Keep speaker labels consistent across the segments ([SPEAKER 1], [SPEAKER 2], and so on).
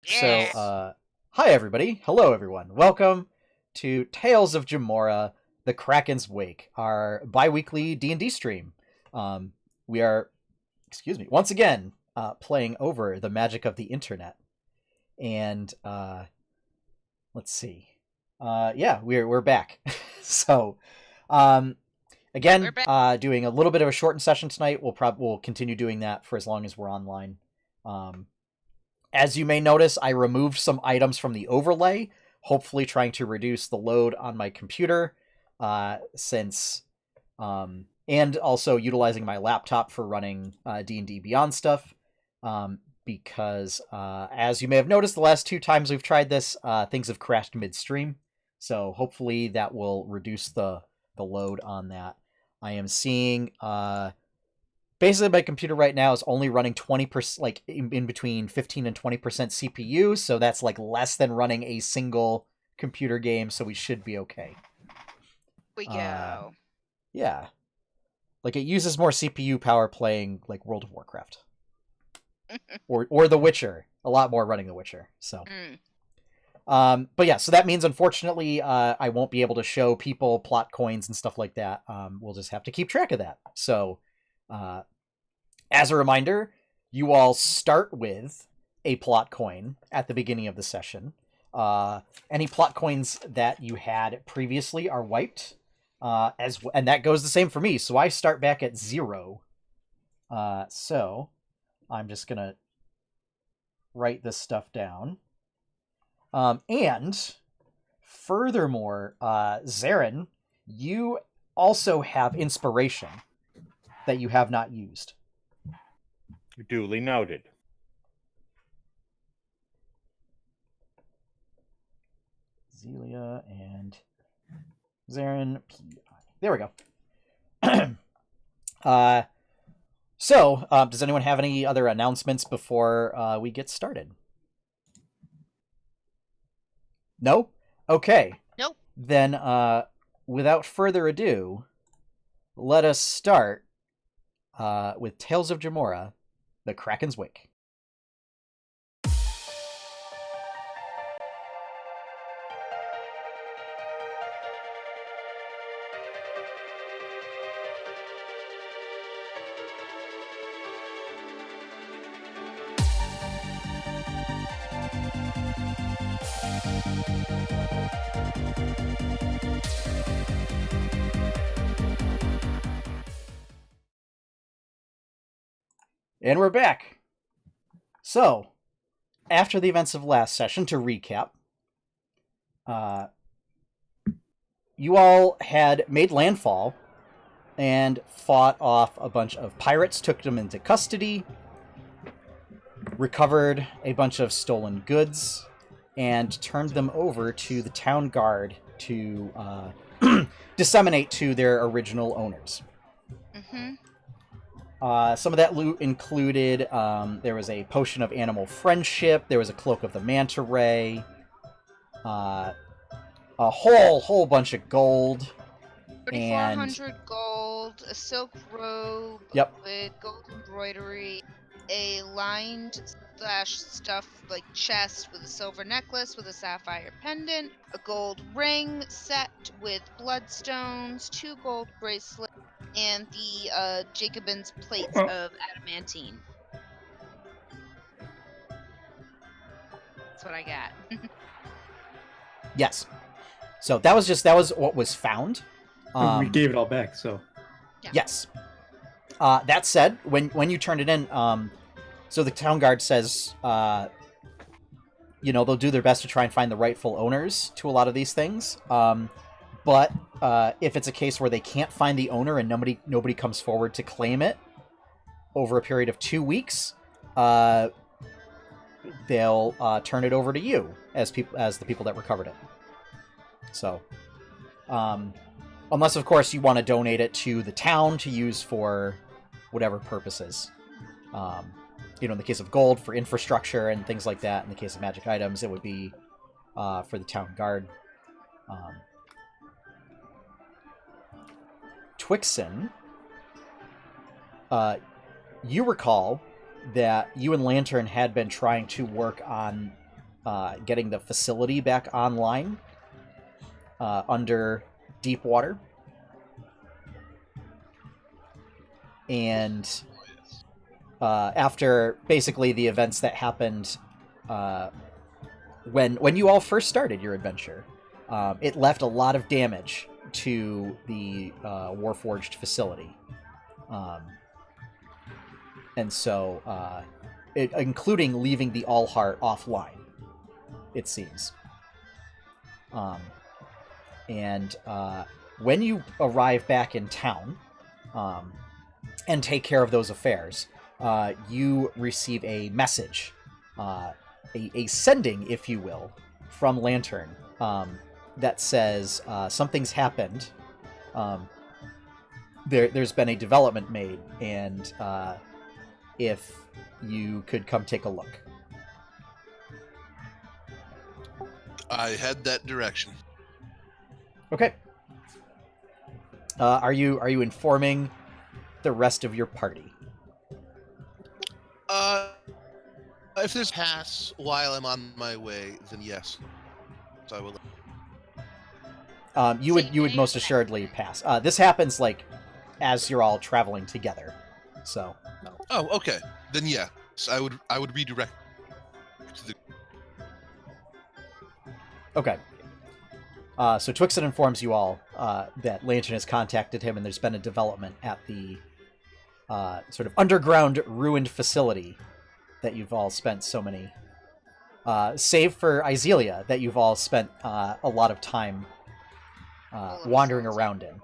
[SPEAKER 1] So,
[SPEAKER 2] Yes.
[SPEAKER 1] hi everybody. Hello everyone. Welcome to Tales of Jemmora, the Kraken's Wake, our bi-weekly D&D stream. We are, once again, playing over the magic of the internet. And, let's see. Yeah, we're back. So, um,
[SPEAKER 2] We're
[SPEAKER 1] again,
[SPEAKER 2] back.
[SPEAKER 1] doing a little bit of a shortened session tonight. We'll continue doing that for as long as we're online. As you may notice, I removed some items from the overlay, hopefully trying to reduce the load on my computer, and also utilizing my laptop for running D&D Beyond stuff, because as you may have noticed, the last two times we've tried this, things have crashed midstream, so hopefully that will reduce the load on that. I am seeing basically my computer right now is only running 20%, like in between 15 and 20% CPU, so that's like less than running a single computer game, so we should be okay.
[SPEAKER 2] We go.
[SPEAKER 1] Yeah. Like it uses more CPU power playing like World of Warcraft. or The Witcher. A lot more running The Witcher. So but yeah, so that means unfortunately I won't be able to show people plot coins and stuff like that. We'll just have to keep track of that. So as a reminder, you all start with a plot coin at the beginning of the session. Any plot coins that you had previously are wiped, and that goes the same for me. So I start back at 0. So I'm just gonna write this stuff down. And furthermore, Zarin, you also have inspiration that you have not used.
[SPEAKER 3] Duly noted.
[SPEAKER 1] Zelia and Zarin P.I. There we go. Does anyone have any other announcements before we get started? No? Okay.
[SPEAKER 2] Nope.
[SPEAKER 1] Then, without further ado, let us start with Tales of Jemmora, the Kraken's Wake. And we're back. So, after the events of last session, to recap, you all had made landfall and fought off a bunch of pirates, took them into custody, recovered a bunch of stolen goods, and turned them over to the town guard to disseminate to their original owners. Some of that loot included, there was a potion of animal friendship, there was a cloak of the manta ray, a whole bunch of gold,
[SPEAKER 2] 3,400 gold, a silk robe with gold embroidery, a lined stuff like chest with a silver necklace with a sapphire pendant, a gold ring set with bloodstones, 2 gold bracelets, and the Jacobin's plates of adamantine. That's what I got.
[SPEAKER 1] Yes. So that was what was found.
[SPEAKER 4] We gave it all back, so.
[SPEAKER 2] Yeah.
[SPEAKER 1] Yes. That said, when you turned it in, so the town guard says, they'll do their best to try and find the rightful owners to a lot of these things. But if it's a case where they can't find the owner and nobody comes forward to claim it over a period of 2 weeks, they'll turn it over to you as the people that recovered it. So, unless of course you want to donate it to the town to use for whatever purposes. In the case of gold, for infrastructure and things like that. In the case of magic items, it would be for the town guard. Twixen, you recall that you and Lantern had been trying to work on getting the facility back online under Deepwater. And after basically the events that happened when you all first started your adventure, it left a lot of damage to the warforged facility. And so, including leaving the AllHeart offline, it seems. And when you arrive back in town and take care of those affairs, you receive a message, a sending, if you will, from Lantern that says something's happened. There's been a development made, and if you could come take a look.
[SPEAKER 5] I head that direction.
[SPEAKER 1] Okay. Are you informing the rest of your party?
[SPEAKER 5] If there's pass while I'm on my way, then yes, I will.
[SPEAKER 1] You would most assuredly pass. This happens like as you're all traveling together, so.
[SPEAKER 5] Oh, okay. Then yes, I would redirect to the.
[SPEAKER 1] Okay. So Twixen informs you all that Lantern has contacted him, and there's been a development at the sort of underground ruined facility that you've all spent so many, save for Izelia, that you've all spent a lot of time wandering around in.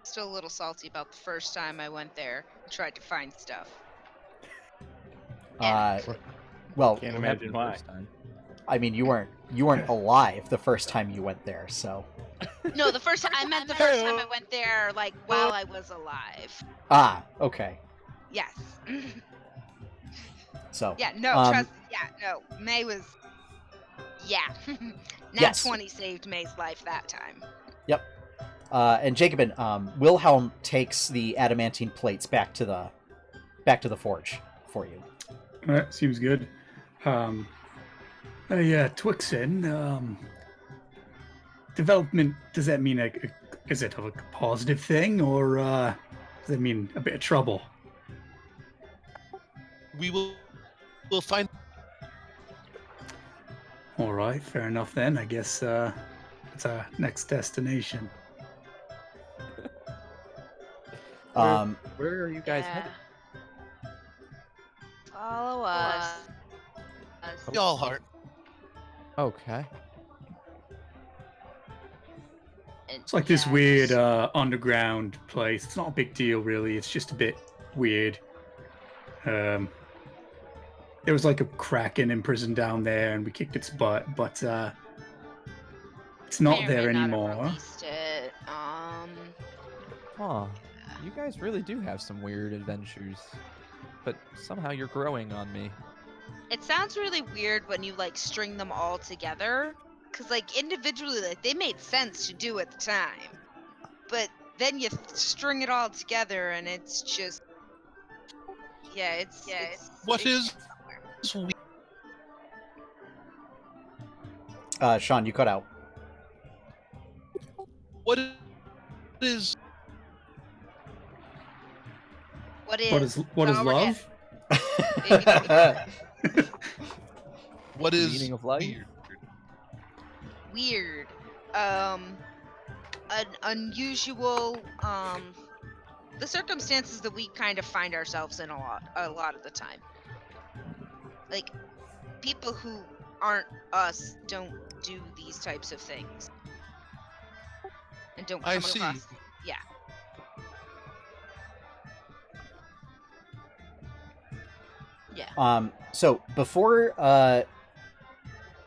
[SPEAKER 2] Still a little salty about the first time I went there and tried to find stuff.
[SPEAKER 1] Well,
[SPEAKER 3] Can't imagine why.
[SPEAKER 1] I mean, you weren't alive the first time you went there, so.
[SPEAKER 2] No, the first time I went there, like while I was alive.
[SPEAKER 1] Ah, okay.
[SPEAKER 2] Yes.
[SPEAKER 1] So.
[SPEAKER 2] Yeah. No. No. May was. Yeah. Nat
[SPEAKER 1] Yes.
[SPEAKER 2] 20 saved May's life that time.
[SPEAKER 1] Yep. And Jacobin, Wilhelm takes the adamantine plates back to the forge for you.
[SPEAKER 4] That seems good. Twixen, development, does that mean is it a positive thing, or does that mean a bit of trouble?
[SPEAKER 5] We'll find.
[SPEAKER 4] All right, fair enough then. I guess it's our next destination.
[SPEAKER 6] Where are you guys headed?
[SPEAKER 2] Follow us.
[SPEAKER 5] AllHeart.
[SPEAKER 6] Okay.
[SPEAKER 4] It's like this weird underground place. It's not a big deal, really. It's just a bit weird. There was like a Kraken in prison down there, and we kicked its butt, but it's not there anymore.
[SPEAKER 6] Huh. You guys really do have some weird adventures, but somehow you're growing on me.
[SPEAKER 2] It sounds really weird when you like string them all together, because like individually, like they made sense to do at the time, but then you string it all together and it's just it's
[SPEAKER 5] What is?
[SPEAKER 1] Sean, you cut out.
[SPEAKER 5] What is?
[SPEAKER 4] What is love?
[SPEAKER 5] What is
[SPEAKER 6] meaning of life?
[SPEAKER 2] Weird. An unusual. The circumstances that we kind of find ourselves in a lot of the time. Like, people who aren't us don't do these types of things, and don't come across. Yeah. Yeah.
[SPEAKER 1] So before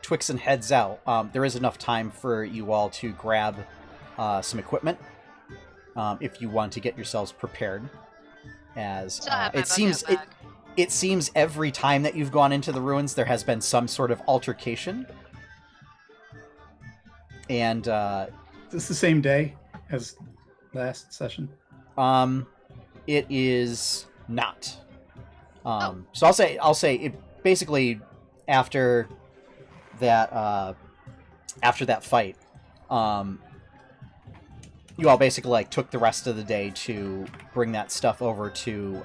[SPEAKER 1] Twixen heads out, there is enough time for you all to grab some equipment if you want to get yourselves prepared. As it seems every time that you've gone into the ruins, there has been some sort of altercation. And
[SPEAKER 4] is this the same day as last session?
[SPEAKER 1] It is not. So I'll say it basically after that fight, you all basically like took the rest of the day to bring that stuff over to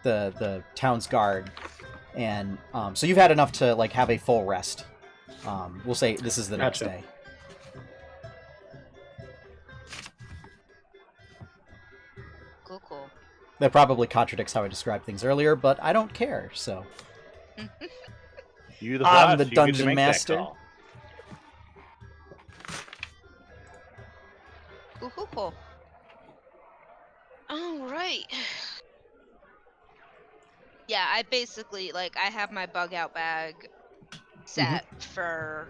[SPEAKER 1] the town's guard, and so you've had enough to like have a full rest. We'll say this is the next
[SPEAKER 4] Gotcha.
[SPEAKER 1] day.
[SPEAKER 2] Cool.
[SPEAKER 1] That probably contradicts how I described things earlier, but I don't care. So
[SPEAKER 3] You the
[SPEAKER 1] I'm
[SPEAKER 3] boss,
[SPEAKER 1] the
[SPEAKER 3] you get to
[SPEAKER 1] dungeon
[SPEAKER 3] make that
[SPEAKER 1] master.
[SPEAKER 3] call.
[SPEAKER 2] Cool. All right. Yeah, I basically I have my bug out bag set for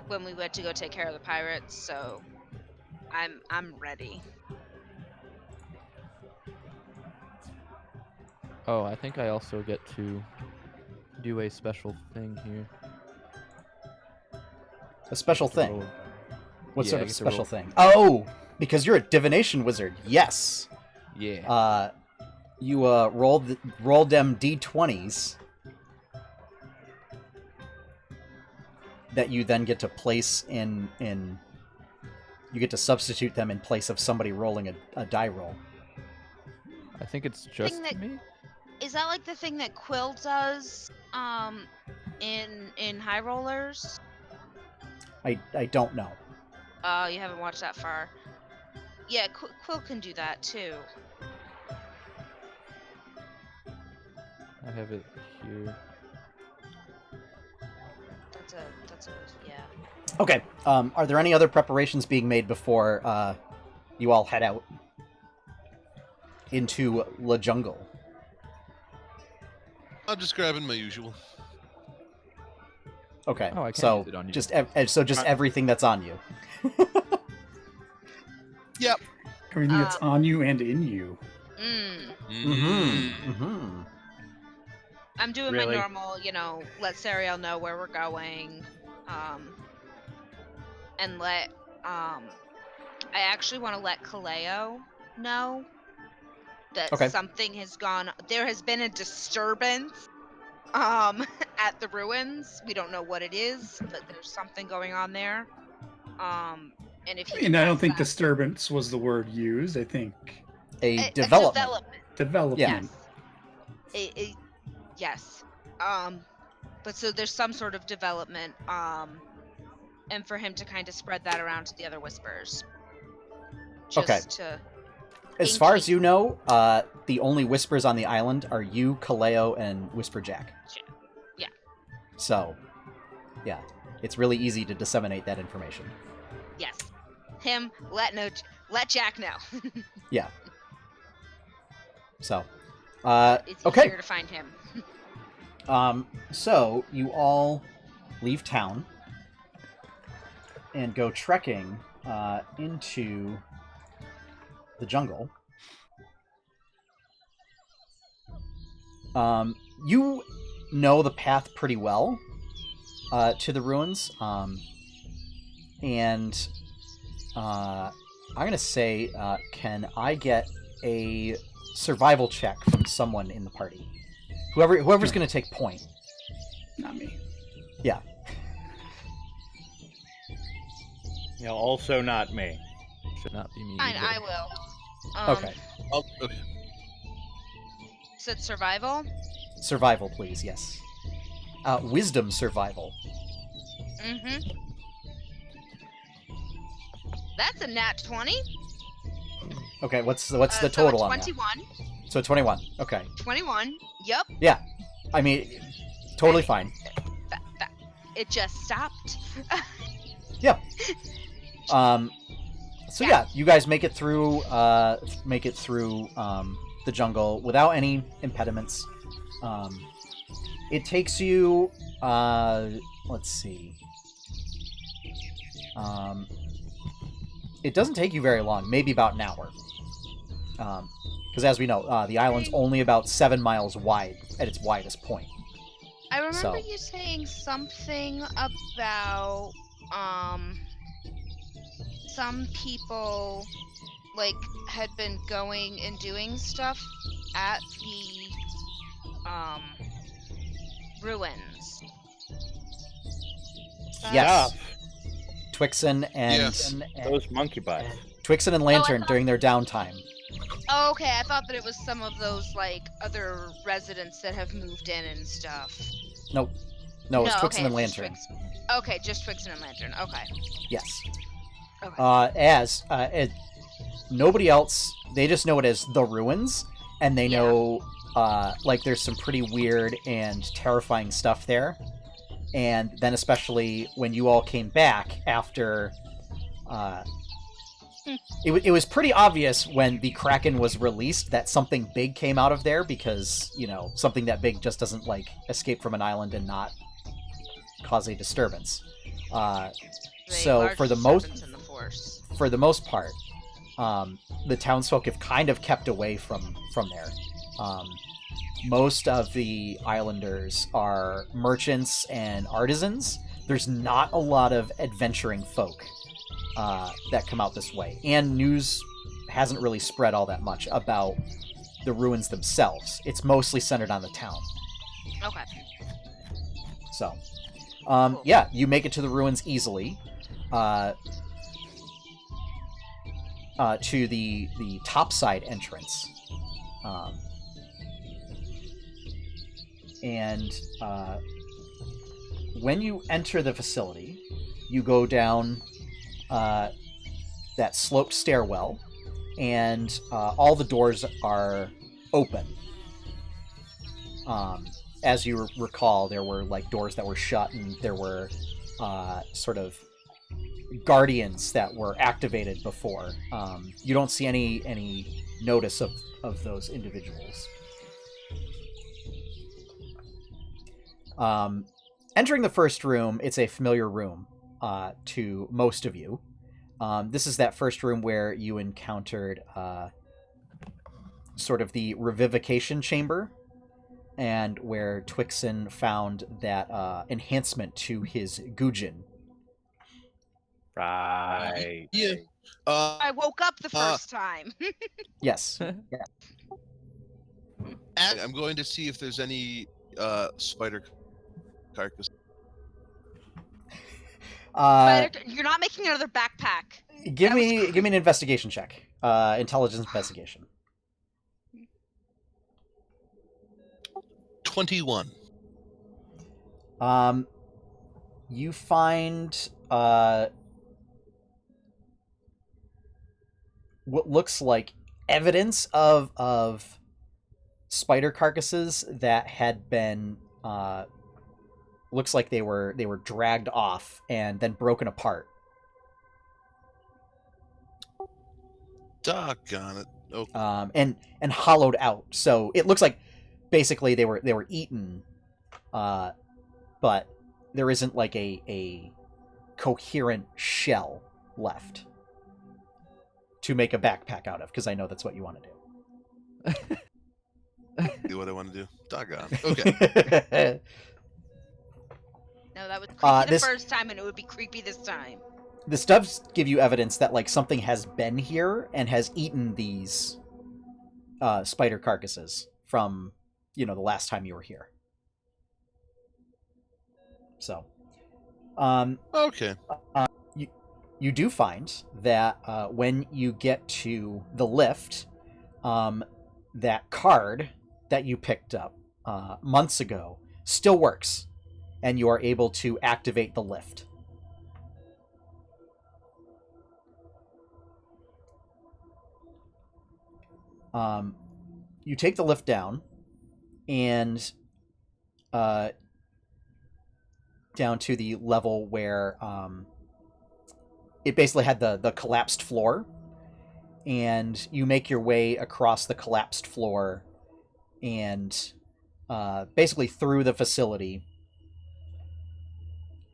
[SPEAKER 2] when we went to go take care of the pirates, so I'm ready.
[SPEAKER 6] Oh, I think I also get to do a special thing here.
[SPEAKER 1] A special thing.
[SPEAKER 6] Roll-
[SPEAKER 1] What
[SPEAKER 6] Yeah,
[SPEAKER 1] sort
[SPEAKER 6] I
[SPEAKER 1] of
[SPEAKER 6] get to
[SPEAKER 1] special
[SPEAKER 6] roll.
[SPEAKER 1] thing? Oh, because you're a divination wizard. Yes.
[SPEAKER 6] Yeah.
[SPEAKER 1] You rolled them d20s that you then get to place in. You get to substitute them in place of somebody rolling a die roll.
[SPEAKER 6] I think it's just
[SPEAKER 2] that-
[SPEAKER 6] me.
[SPEAKER 2] Is that like the thing that Quill does in High Rollers?
[SPEAKER 1] I don't know.
[SPEAKER 2] Oh, you haven't watched that far. Yeah, Quill can do that too.
[SPEAKER 6] I have it here.
[SPEAKER 2] That's a yeah.
[SPEAKER 1] Okay. Are there any other preparations being made before you all head out into the jungle?
[SPEAKER 5] I'm just grabbing my usual.
[SPEAKER 1] Okay.
[SPEAKER 6] Oh, I can
[SPEAKER 1] so
[SPEAKER 6] use it on you.
[SPEAKER 1] just everything that's on you.
[SPEAKER 5] Yep.
[SPEAKER 4] Everything that's on you and in you.
[SPEAKER 2] I'm doing
[SPEAKER 3] Really?
[SPEAKER 2] my normal, let Sariel know where we're going, and I actually want to let Kaleo know that something has gone. There has been a disturbance, at the ruins. We don't know what it is, but there's something going on there. And if he
[SPEAKER 4] And I don't think
[SPEAKER 2] that,
[SPEAKER 4] disturbance was the word used. I think
[SPEAKER 1] A
[SPEAKER 2] a
[SPEAKER 1] development.
[SPEAKER 4] development.
[SPEAKER 2] Yes. Yes. But so there's some sort of development, and for him to kind of spread that around to the other whispers. Just to
[SPEAKER 1] As far as you know, the only whispers on the island are you, Kaleo, and Whisper Jack.
[SPEAKER 2] Yeah.
[SPEAKER 1] So, yeah, it's really easy to disseminate that information.
[SPEAKER 2] Yes. Him, let Jack know.
[SPEAKER 1] Yeah. So,
[SPEAKER 2] It's
[SPEAKER 1] okay.
[SPEAKER 2] easier to find him.
[SPEAKER 1] So you all leave town and go trekking into the jungle. You know the path pretty well to the ruins, and I'm gonna say, can I get a survival check from someone in the party? Whoever's gonna take point.
[SPEAKER 4] Not me.
[SPEAKER 1] Yeah.
[SPEAKER 3] Also not me.
[SPEAKER 6] Should not be me.
[SPEAKER 2] Fine,
[SPEAKER 6] either.
[SPEAKER 2] I will.
[SPEAKER 1] Okay.
[SPEAKER 5] Oh, okay.
[SPEAKER 2] Said survival?
[SPEAKER 1] Survival, please. Yes. Wisdom survival.
[SPEAKER 2] Mm-hmm. That's a nat 20.
[SPEAKER 1] Okay. What's the total
[SPEAKER 2] so
[SPEAKER 1] on that?
[SPEAKER 2] 21.
[SPEAKER 1] So 21. Okay.
[SPEAKER 2] 21. Yep.
[SPEAKER 1] Yeah. I mean, totally fine.
[SPEAKER 2] It just stopped.
[SPEAKER 1] Yeah. So yeah, you guys make it through the jungle without any impediments. It takes you let's see. It doesn't take you very long, maybe about an hour. Because as we know, the island's only about 7 miles wide at its widest point.
[SPEAKER 2] I remember you saying something about some people had been going and doing stuff at the ruins.
[SPEAKER 1] Yes. Twixen and
[SPEAKER 3] Those monkey butts.
[SPEAKER 1] Twixen and Lantern during their downtime.
[SPEAKER 2] Oh, okay, I thought that it was some of those like other residents that have moved in and stuff.
[SPEAKER 1] Nope. No, it's Twixen
[SPEAKER 2] okay,
[SPEAKER 1] and Lantern.
[SPEAKER 2] Okay, just Twixen and Lantern. Okay.
[SPEAKER 1] Yes.
[SPEAKER 2] Okay.
[SPEAKER 1] Nobody else, they just know it as the ruins, and they know like there's some pretty weird and terrifying stuff there. And then especially when you all came back after it was pretty obvious when the Kraken was released that something big came out of there, because, you know, something that big just doesn't like escape from an island and not cause a disturbance. So for the most part, the townsfolk have kind of kept away from there. Most of the islanders are merchants and artisans. There's not a lot of adventuring folk that come out this way, and news hasn't really spread all that much about the ruins themselves. It's mostly centered on the town.
[SPEAKER 2] Okay.
[SPEAKER 1] So,
[SPEAKER 2] Cool.
[SPEAKER 1] yeah, you make it to the ruins easily. To the topside entrance. And when you enter the facility, you go down that sloped stairwell, and all the doors are open. As you recall, there were like doors that were shut, and there were sort of guardians that were activated before. You don't see any notice of those individuals. Entering the first room, it's a familiar room to most of you. This is that first room where you encountered sort of the revivification chamber, and where Twixen found that enhancement to his Gujin.
[SPEAKER 3] Right.
[SPEAKER 5] Yeah.
[SPEAKER 2] I woke up the first time.
[SPEAKER 1] Yes.
[SPEAKER 5] I'm going to see if there's any spider carcass.
[SPEAKER 2] You're not making another backpack.
[SPEAKER 1] Give me an investigation check. Intelligence investigation.
[SPEAKER 5] 21.
[SPEAKER 1] You find what looks like evidence of spider carcasses that had been looks like they were dragged off and then broken apart.
[SPEAKER 5] Doggone it. Oh.
[SPEAKER 1] And hollowed out. So it looks like basically they were eaten, but there isn't like a coherent shell left to make a backpack out of, because I know that's what you want to do.
[SPEAKER 5] Do what I want to do. Doggone. Okay.
[SPEAKER 2] No, that was creepy the first time, and it would be creepy this time.
[SPEAKER 1] This does give you evidence that like something has been here and has eaten these spider carcasses from, you know, the last time you were here. So,
[SPEAKER 5] okay.
[SPEAKER 1] You do find that when you get to the lift, that card that you picked up months ago still works, and you are able to activate the lift. You take the lift down, and down to the level where it basically had the collapsed floor, and you make your way across the collapsed floor and basically through the facility.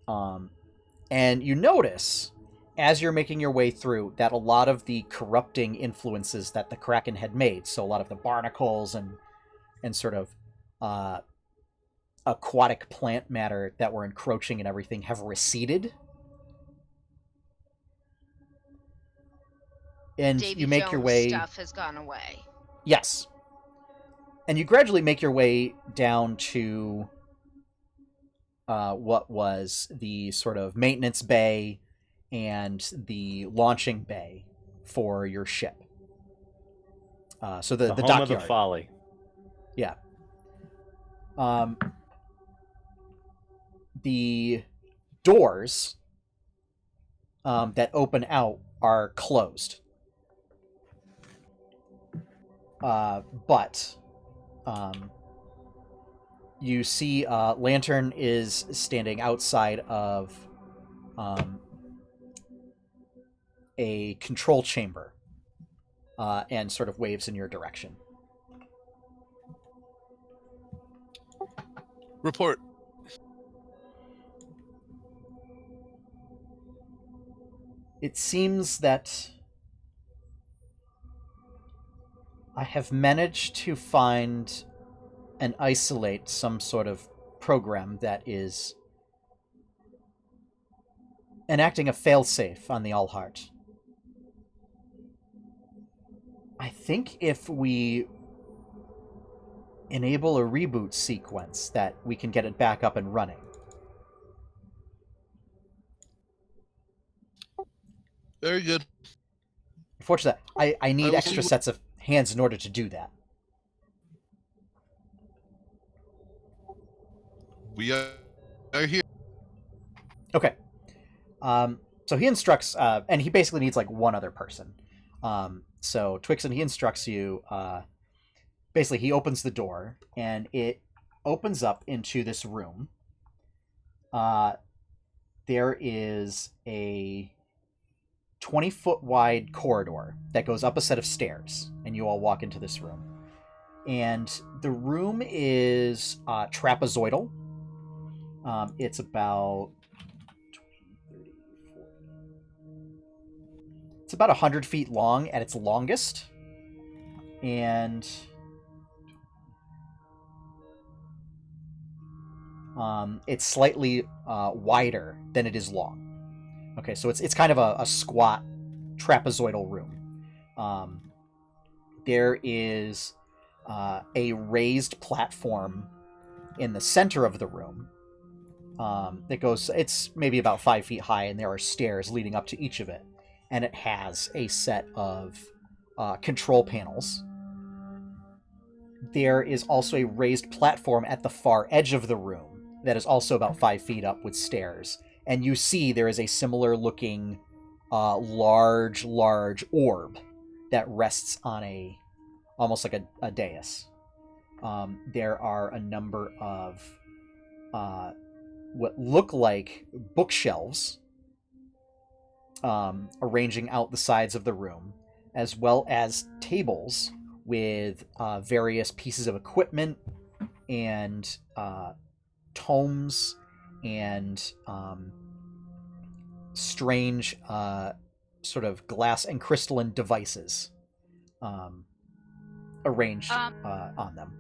[SPEAKER 1] And you notice, as you're making your way through, that a lot of the corrupting influences that the Kraken had made, so a lot of the barnacles and sort of aquatic plant matter that were encroaching and everything, have receded. And
[SPEAKER 2] Davy
[SPEAKER 1] you make
[SPEAKER 2] Jones
[SPEAKER 1] your way...
[SPEAKER 2] stuff has gone away.
[SPEAKER 1] Yes. And you gradually make your way down to what was the sort of maintenance bay and the launching bay for your ship. So the
[SPEAKER 3] home
[SPEAKER 1] dockyard.
[SPEAKER 3] of the Folly.
[SPEAKER 1] Yeah. The doors that open out are closed. But you see Lantern is standing outside of a control chamber and sort of waves in your direction.
[SPEAKER 5] Report.
[SPEAKER 1] It seems that I have managed to find and isolate some sort of program that is enacting a failsafe on the AllHeart. I think if we enable a reboot sequence that we can get it back up and running.
[SPEAKER 5] Very good.
[SPEAKER 1] Unfortunately, I need extra sets of hands in order to do that.
[SPEAKER 5] We are here.
[SPEAKER 1] Okay. So he instructs, and he basically needs like one other person. So Twixen, he instructs you. Basically, he opens the door, and it opens up into this room. There is a 20-foot wide corridor that goes up a set of stairs, and you all walk into this room. And the room is trapezoidal. It's about 20, 30, 40. It's about 100 feet long at its longest. And it's slightly wider than it is long. Okay, so it's kind of a squat trapezoidal room. There is a raised platform in the center of the room that goes, it's maybe about 5 feet high, and there are stairs leading up to each of it. And it has a set of control panels. There is also a raised platform at the far edge of the room that is also about 5 feet up with stairs. And you see there is a similar looking large orb that rests on almost like a dais. There are a number of what look like bookshelves arranging out the sides of the room, as well as tables with various pieces of equipment and tomes and strange sort of glass and crystalline devices arranged on them.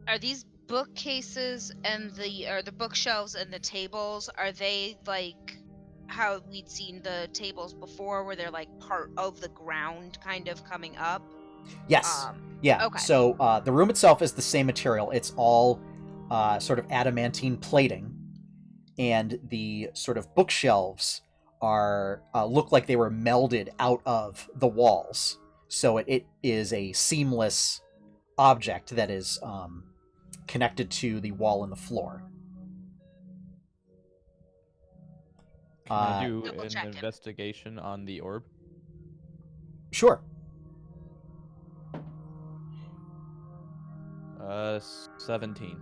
[SPEAKER 2] Are these bookcases and the bookshelves and the tables, are they like how we'd seen the tables before, where they're like part of the ground kind of coming up?
[SPEAKER 1] Yes. Yeah.
[SPEAKER 2] Okay.
[SPEAKER 1] So the room itself is the same material. It's all sort of adamantine plating, and the sort of bookshelves are look like they were melded out of the walls. So it is a seamless object that is connected to the wall and the floor.
[SPEAKER 6] Can I do
[SPEAKER 2] Double
[SPEAKER 6] an
[SPEAKER 2] checking.
[SPEAKER 6] investigation on the orb?
[SPEAKER 1] Sure.
[SPEAKER 6] 17.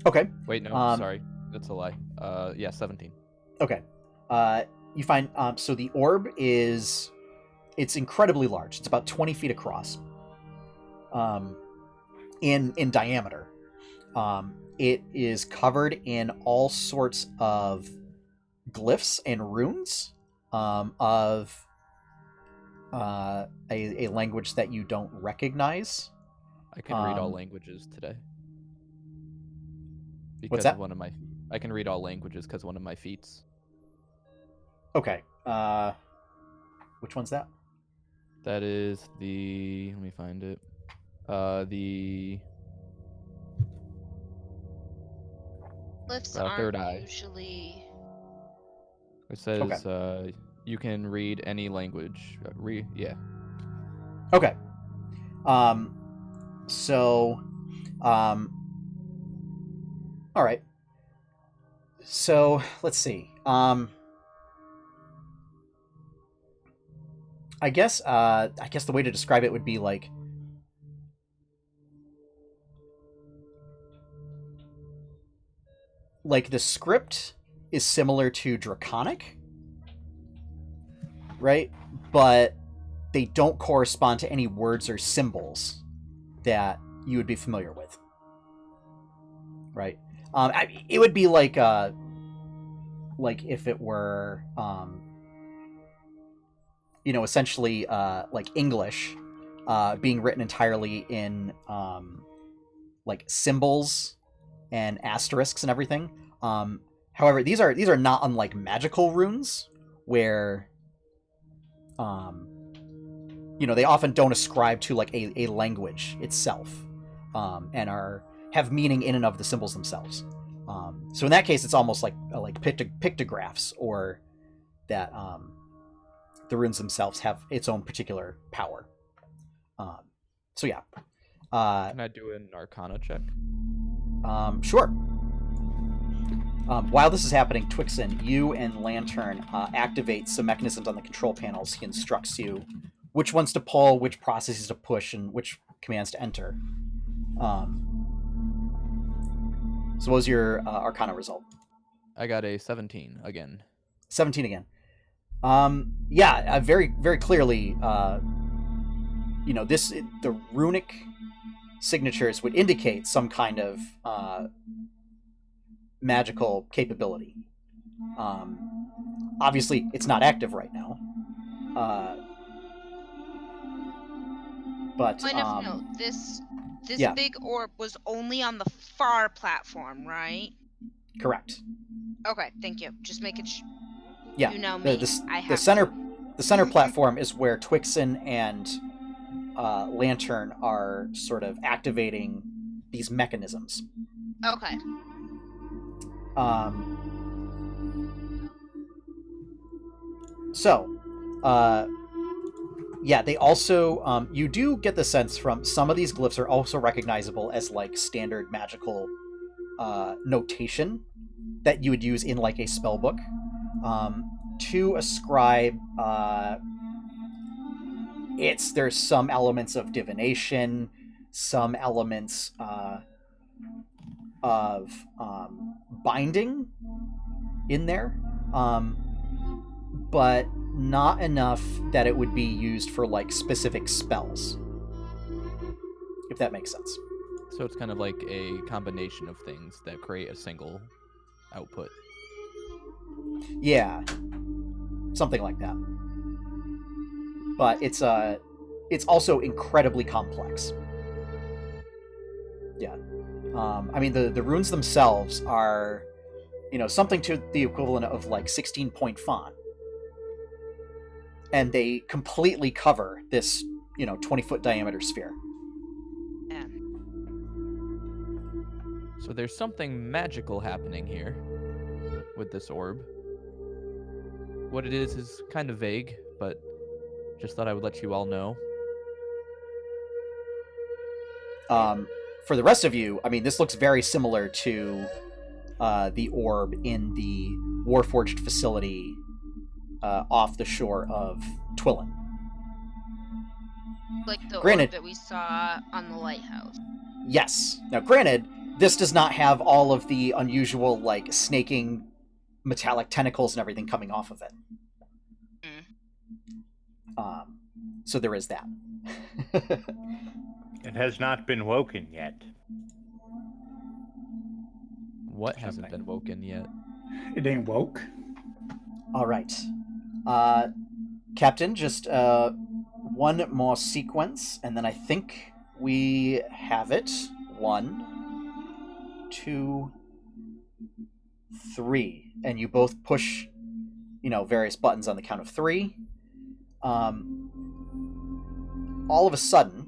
[SPEAKER 1] Okay.
[SPEAKER 6] Wait, no, sorry. That's a lie. Yeah, 17.
[SPEAKER 1] Okay. You find, so the orb it's incredibly large. It's about 20 feet across. In diameter. It is covered in all sorts of glyphs and runes of a language that you don't recognize.
[SPEAKER 6] I can read all languages today. Because
[SPEAKER 1] What's that?
[SPEAKER 6] Of one of my, I can read all languages because one of my feats.
[SPEAKER 1] Okay. Which one's that?
[SPEAKER 6] That is the. Let me find it.
[SPEAKER 2] Glyphs
[SPEAKER 6] third
[SPEAKER 2] aren't
[SPEAKER 6] eye.
[SPEAKER 2] usually.
[SPEAKER 6] It says you can read any language. Yeah.
[SPEAKER 1] Okay. So, all right. So let's see. I guess the way to describe it would be like the script is similar to Draconic, right? But they don't correspond to any words or symbols that you would be familiar with, right? It would be like if it were, essentially like English being written entirely in like symbols and asterisks and everything. However, these are not unlike magical runes, where they often don't ascribe to like a language itself, and have meaning in and of the symbols themselves. So in that case, it's almost like pictographs, or that the runes themselves have its own particular power. So yeah.
[SPEAKER 6] Can I do an Arcana check?
[SPEAKER 1] Sure. While this is happening, Twixen, you and Lantern activate some mechanisms on the control panels. He instructs you which ones to pull, which processes to push, and which commands to enter. So what was your Arcana result?
[SPEAKER 6] I got a 17 again.
[SPEAKER 1] 17 again. Very, very clearly, the runic signatures would indicate some kind of magical capability. Obviously, it's not active right now. But
[SPEAKER 2] Point of note: this
[SPEAKER 1] yeah.
[SPEAKER 2] big orb was only on the far platform, right?
[SPEAKER 1] Correct.
[SPEAKER 2] Okay, thank you. Just make it.
[SPEAKER 1] Yeah.
[SPEAKER 2] You know me.
[SPEAKER 1] The center platform is where Twixen and Lantern are sort of activating these mechanisms.
[SPEAKER 2] Okay.
[SPEAKER 1] They also, you do get the sense from some of these glyphs are also recognizable as like standard magical notation that you would use in like a spell book to ascribe. There's some elements of divination, some elements of binding in there, but not enough that it would be used for like specific spells, if that makes sense.
[SPEAKER 6] So it's kind of like a combination of things that create a single output.
[SPEAKER 1] Yeah, something like that. But it's also incredibly complex. Yeah. The runes themselves are, something to the equivalent of like 16-point font. And they completely cover this, 20-foot diameter sphere.
[SPEAKER 2] Yeah.
[SPEAKER 6] So there's something magical happening here with this orb. What it is kind of vague, but just thought I would let you all know.
[SPEAKER 1] For the rest of you, this looks very similar to the orb in the warforged facility off the shore of Twillin.
[SPEAKER 2] Like the
[SPEAKER 1] orb
[SPEAKER 2] that we saw on the lighthouse.
[SPEAKER 1] Yes. Now, granted, this does not have all of the unusual, like, snaking metallic tentacles and everything coming off of it. So there is that.
[SPEAKER 3] It has not been woken yet.
[SPEAKER 6] What hasn't been woken yet?
[SPEAKER 4] It ain't woke.
[SPEAKER 1] All right. Captain, just one more sequence, and then I think we have it. 1, 2, 3. And you both push, various buttons on the count of 3. All of a sudden,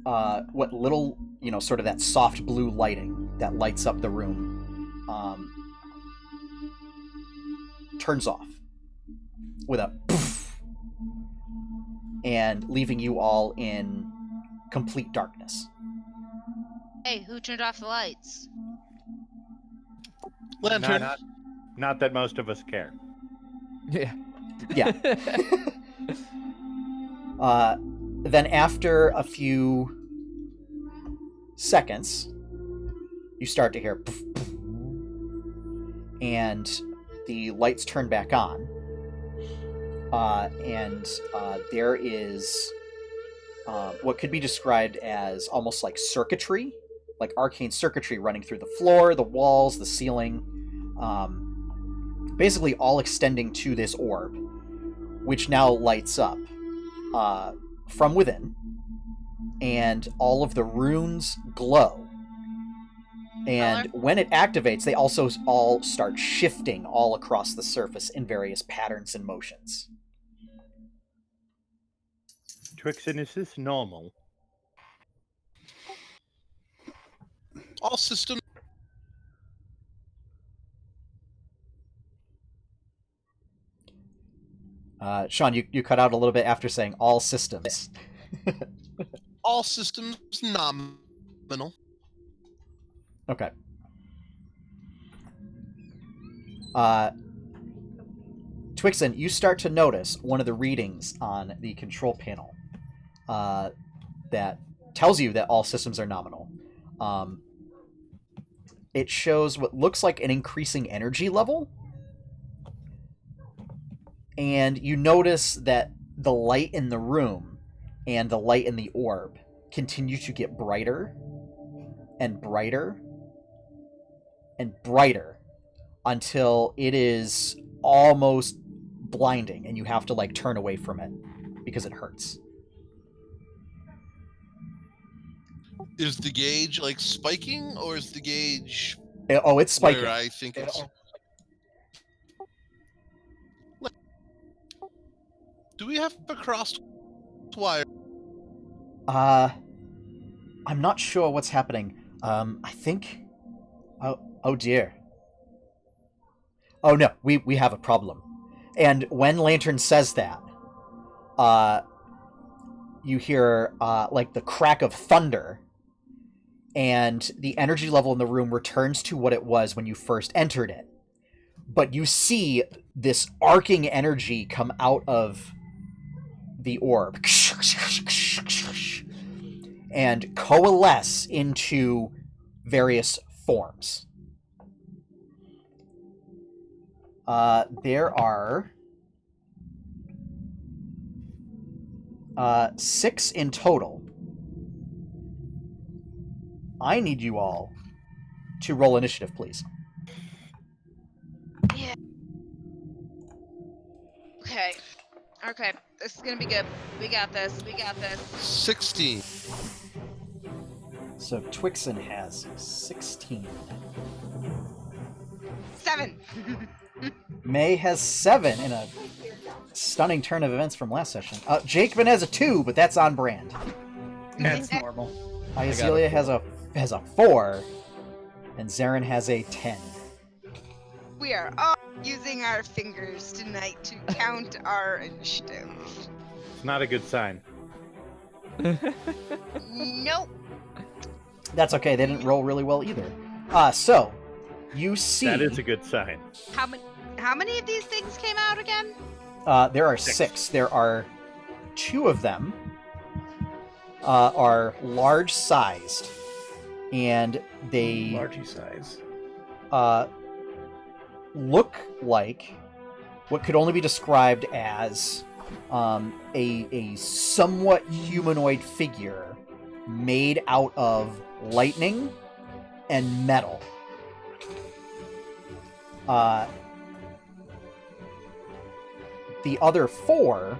[SPEAKER 1] what little, sort of that soft blue lighting that lights up the room turns off with a poof, and leaving you all in complete darkness.
[SPEAKER 2] Hey, who turned off the lights?
[SPEAKER 5] Lantern.
[SPEAKER 3] Not that most of us care.
[SPEAKER 6] Yeah.
[SPEAKER 1] Yeah. Then after a few seconds, you start to hear poof, poof, and the lights turn back on. And there is what could be described as almost like circuitry, like arcane circuitry running through the floor, the walls, the ceiling, basically all extending to this orb, which now lights up from within, and all of the runes glow. And when it activates, they also all start shifting all across the surface in various patterns and motions.
[SPEAKER 3] Twixen, is this normal?
[SPEAKER 5] All systems.
[SPEAKER 1] Sean, you cut out a little bit after saying all systems.
[SPEAKER 5] All systems nominal.
[SPEAKER 1] Okay. Twixen, you start to notice one of the readings on the control panel that tells you that all systems are nominal. It shows what looks like an increasing energy level, and you notice that the light in the room and the light in the orb continue to get brighter and brighter and brighter until it is almost blinding, and you have to like turn away from it because it hurts.
[SPEAKER 5] Is the gauge like spiking, or is the gauge?
[SPEAKER 1] Oh, it's spiking.
[SPEAKER 5] Where I think it's. Do we have a crossed wire?
[SPEAKER 1] I'm not sure what's happening. I think. Oh dear. Oh no, we have a problem. And when Lantern says that, you hear like the crack of thunder, and the energy level in the room returns to what it was when you first entered it. But you see this arcing energy come out of the orb and coalesce into various forms. There are 6 in total. I need you all to roll initiative, please.
[SPEAKER 2] Yeah. Okay. This is gonna be good. We got this.
[SPEAKER 5] 16.
[SPEAKER 1] So Twixen has 16.
[SPEAKER 2] 7.
[SPEAKER 1] May has 7 in a stunning turn of events from last session. Jakeman has a 2, but that's on brand.
[SPEAKER 4] That's normal.
[SPEAKER 1] Iazelia has a 4, and Zarin has a 10.
[SPEAKER 2] We are all using our fingers tonight to count our initiative.
[SPEAKER 3] It's not a good sign.
[SPEAKER 2] Nope.
[SPEAKER 1] That's okay. They didn't roll really well either. So you see
[SPEAKER 3] That is a good sign.
[SPEAKER 2] How many of these things came out again?
[SPEAKER 1] there are 6. There are 2 of them are large sized, and they
[SPEAKER 4] Largy size.
[SPEAKER 1] look like what could only be described as a somewhat humanoid figure made out of lightning and metal. The other 4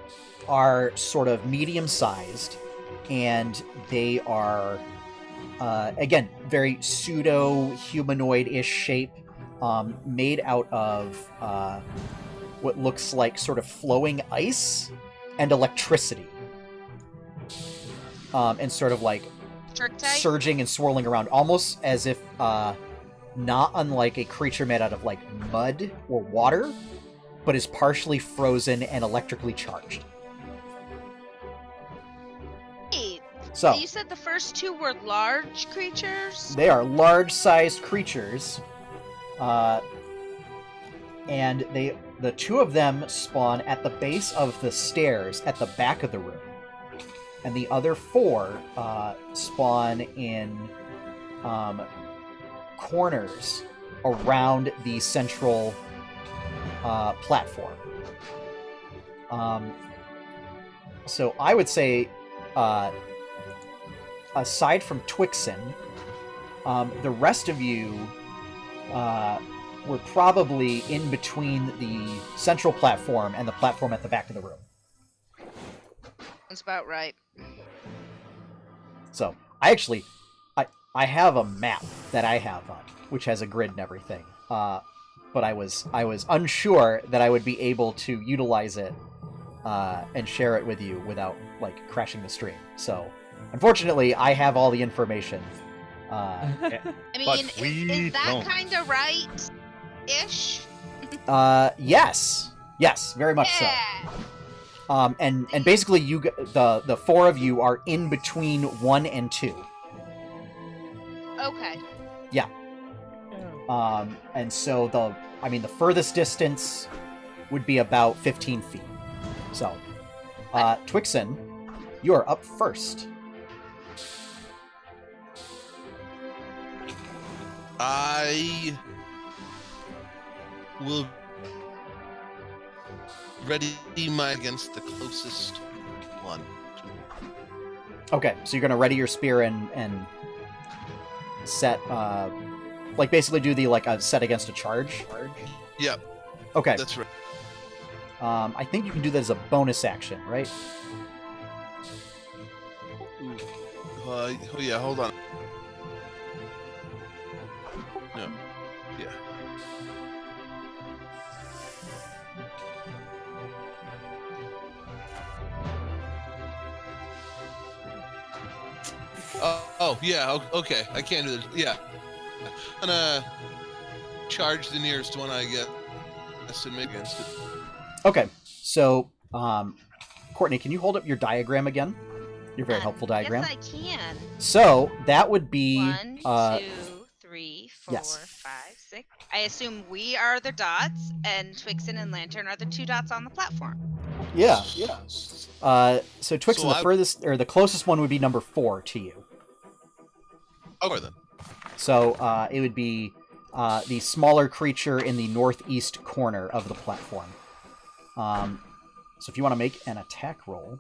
[SPEAKER 1] are sort of medium-sized, and they are, again, very pseudo-humanoid-ish shape, made out of what looks like sort of flowing ice and electricity. And sort of like
[SPEAKER 2] Trick type?
[SPEAKER 1] surging and swirling around, almost as if not unlike a creature made out of like mud or water, but is partially frozen and electrically charged.
[SPEAKER 2] Wait,
[SPEAKER 1] So
[SPEAKER 2] you said the first two were large creatures?
[SPEAKER 1] they are large-sized creatures, and the two of them spawn at the base of the stairs at the back of the room, and the other four spawn in corners around the central platform. So I would say, aside from Twixen, the rest of you were probably in between the central platform and the platform at the back of the room.
[SPEAKER 2] That's about right.
[SPEAKER 1] So I have a map that I have which has a grid and everything. But I was unsure that I would be able to utilize it and share it with you without like crashing the stream. So unfortunately, I have all the information.
[SPEAKER 2] I mean, is that kind of right-ish?
[SPEAKER 1] Yes, very much so. And basically, the four of you are in between 1 and 2.
[SPEAKER 2] Okay.
[SPEAKER 1] Yeah. And so the furthest distance would be about 15 feet. So, Twixen, you are up first.
[SPEAKER 5] I will ready my against the closest one.
[SPEAKER 1] Okay, so you're gonna ready your spear and set, like basically do the like a set against a charge.
[SPEAKER 5] Yep.
[SPEAKER 1] Okay.
[SPEAKER 5] That's right.
[SPEAKER 1] I think you can do that as a bonus action, right?
[SPEAKER 5] Oh yeah, hold on. No. Yeah. Oh yeah, okay. I can't do this. Yeah. I'm gonna charge the nearest one I get and make against it.
[SPEAKER 1] Okay, so, Courtney, can you hold up your diagram again? Your very helpful diagram.
[SPEAKER 2] Yes, I can.
[SPEAKER 1] So, that would be...
[SPEAKER 2] 1, 2, 3, 4,
[SPEAKER 1] yes.
[SPEAKER 2] 5, 6. I assume we are the dots, and Twixen and Lantern are the 2 dots on the platform.
[SPEAKER 1] Yeah. So Twixen, the furthest, or the closest one would be number 4 to you.
[SPEAKER 5] Okay, then.
[SPEAKER 1] So, it would be the smaller creature in the northeast corner of the platform. So if you want to make an attack roll...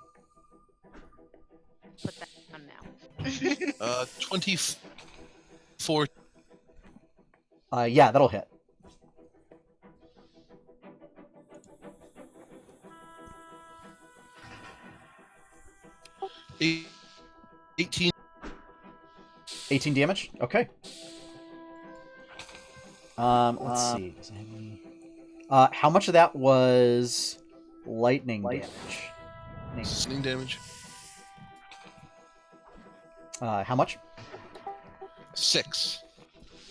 [SPEAKER 2] Put that on now.
[SPEAKER 5] 24.
[SPEAKER 1] Yeah, that'll hit.
[SPEAKER 5] Eight, 18.
[SPEAKER 1] 18 damage? Okay. Let's see. How much of that was lightning damage?
[SPEAKER 5] Lightning damage.
[SPEAKER 1] How much?
[SPEAKER 5] 6.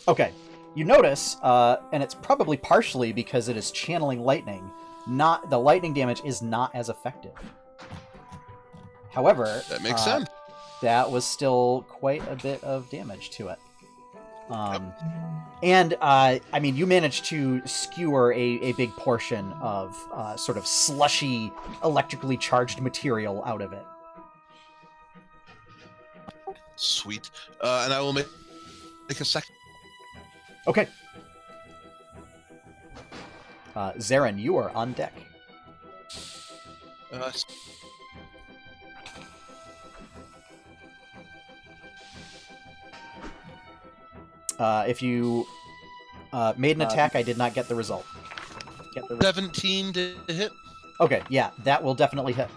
[SPEAKER 1] Okay. You notice, and it's probably partially because it is channeling lightning, the lightning damage is not as effective. However...
[SPEAKER 5] That makes sense.
[SPEAKER 1] That was still quite a bit of damage to it.
[SPEAKER 5] Yep.
[SPEAKER 1] And, I mean, you managed to skewer a big portion of sort of slushy, electrically charged material out of it.
[SPEAKER 5] Sweet. And I will make a second.
[SPEAKER 1] Okay. Zarin, you are on deck. If you made an attack, I did not get the result.
[SPEAKER 5] 17 to hit.
[SPEAKER 1] Okay, yeah, that will definitely hit.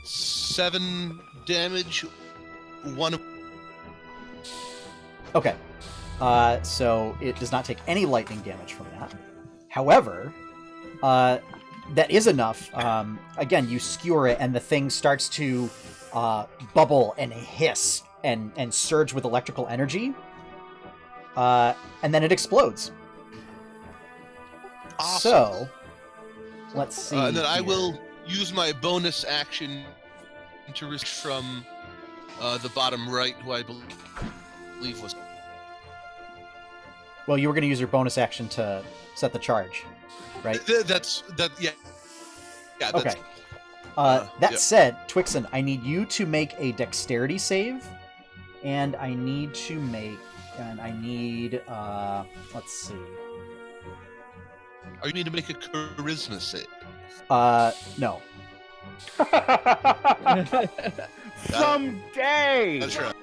[SPEAKER 5] Seven damage. 1.
[SPEAKER 1] Okay. So it does not take any lightning damage from that. However, that is enough. Again, you skewer it, and the thing starts to bubble and hiss and surge with electrical energy. And then it explodes.
[SPEAKER 5] Awesome.
[SPEAKER 1] So, let's see.
[SPEAKER 5] And then I
[SPEAKER 1] here.
[SPEAKER 5] will use my bonus action to risk from the bottom right, who I believe was.
[SPEAKER 1] Well, you were going to use your bonus action to set the charge, right?
[SPEAKER 5] Yeah.
[SPEAKER 1] Okay.
[SPEAKER 5] That's,
[SPEAKER 1] That said, Twixen, I need you to make a dexterity save, and I need to make, let's see.
[SPEAKER 5] Oh, you need to make a charisma save.
[SPEAKER 1] No.
[SPEAKER 3] Someday.
[SPEAKER 5] That's right.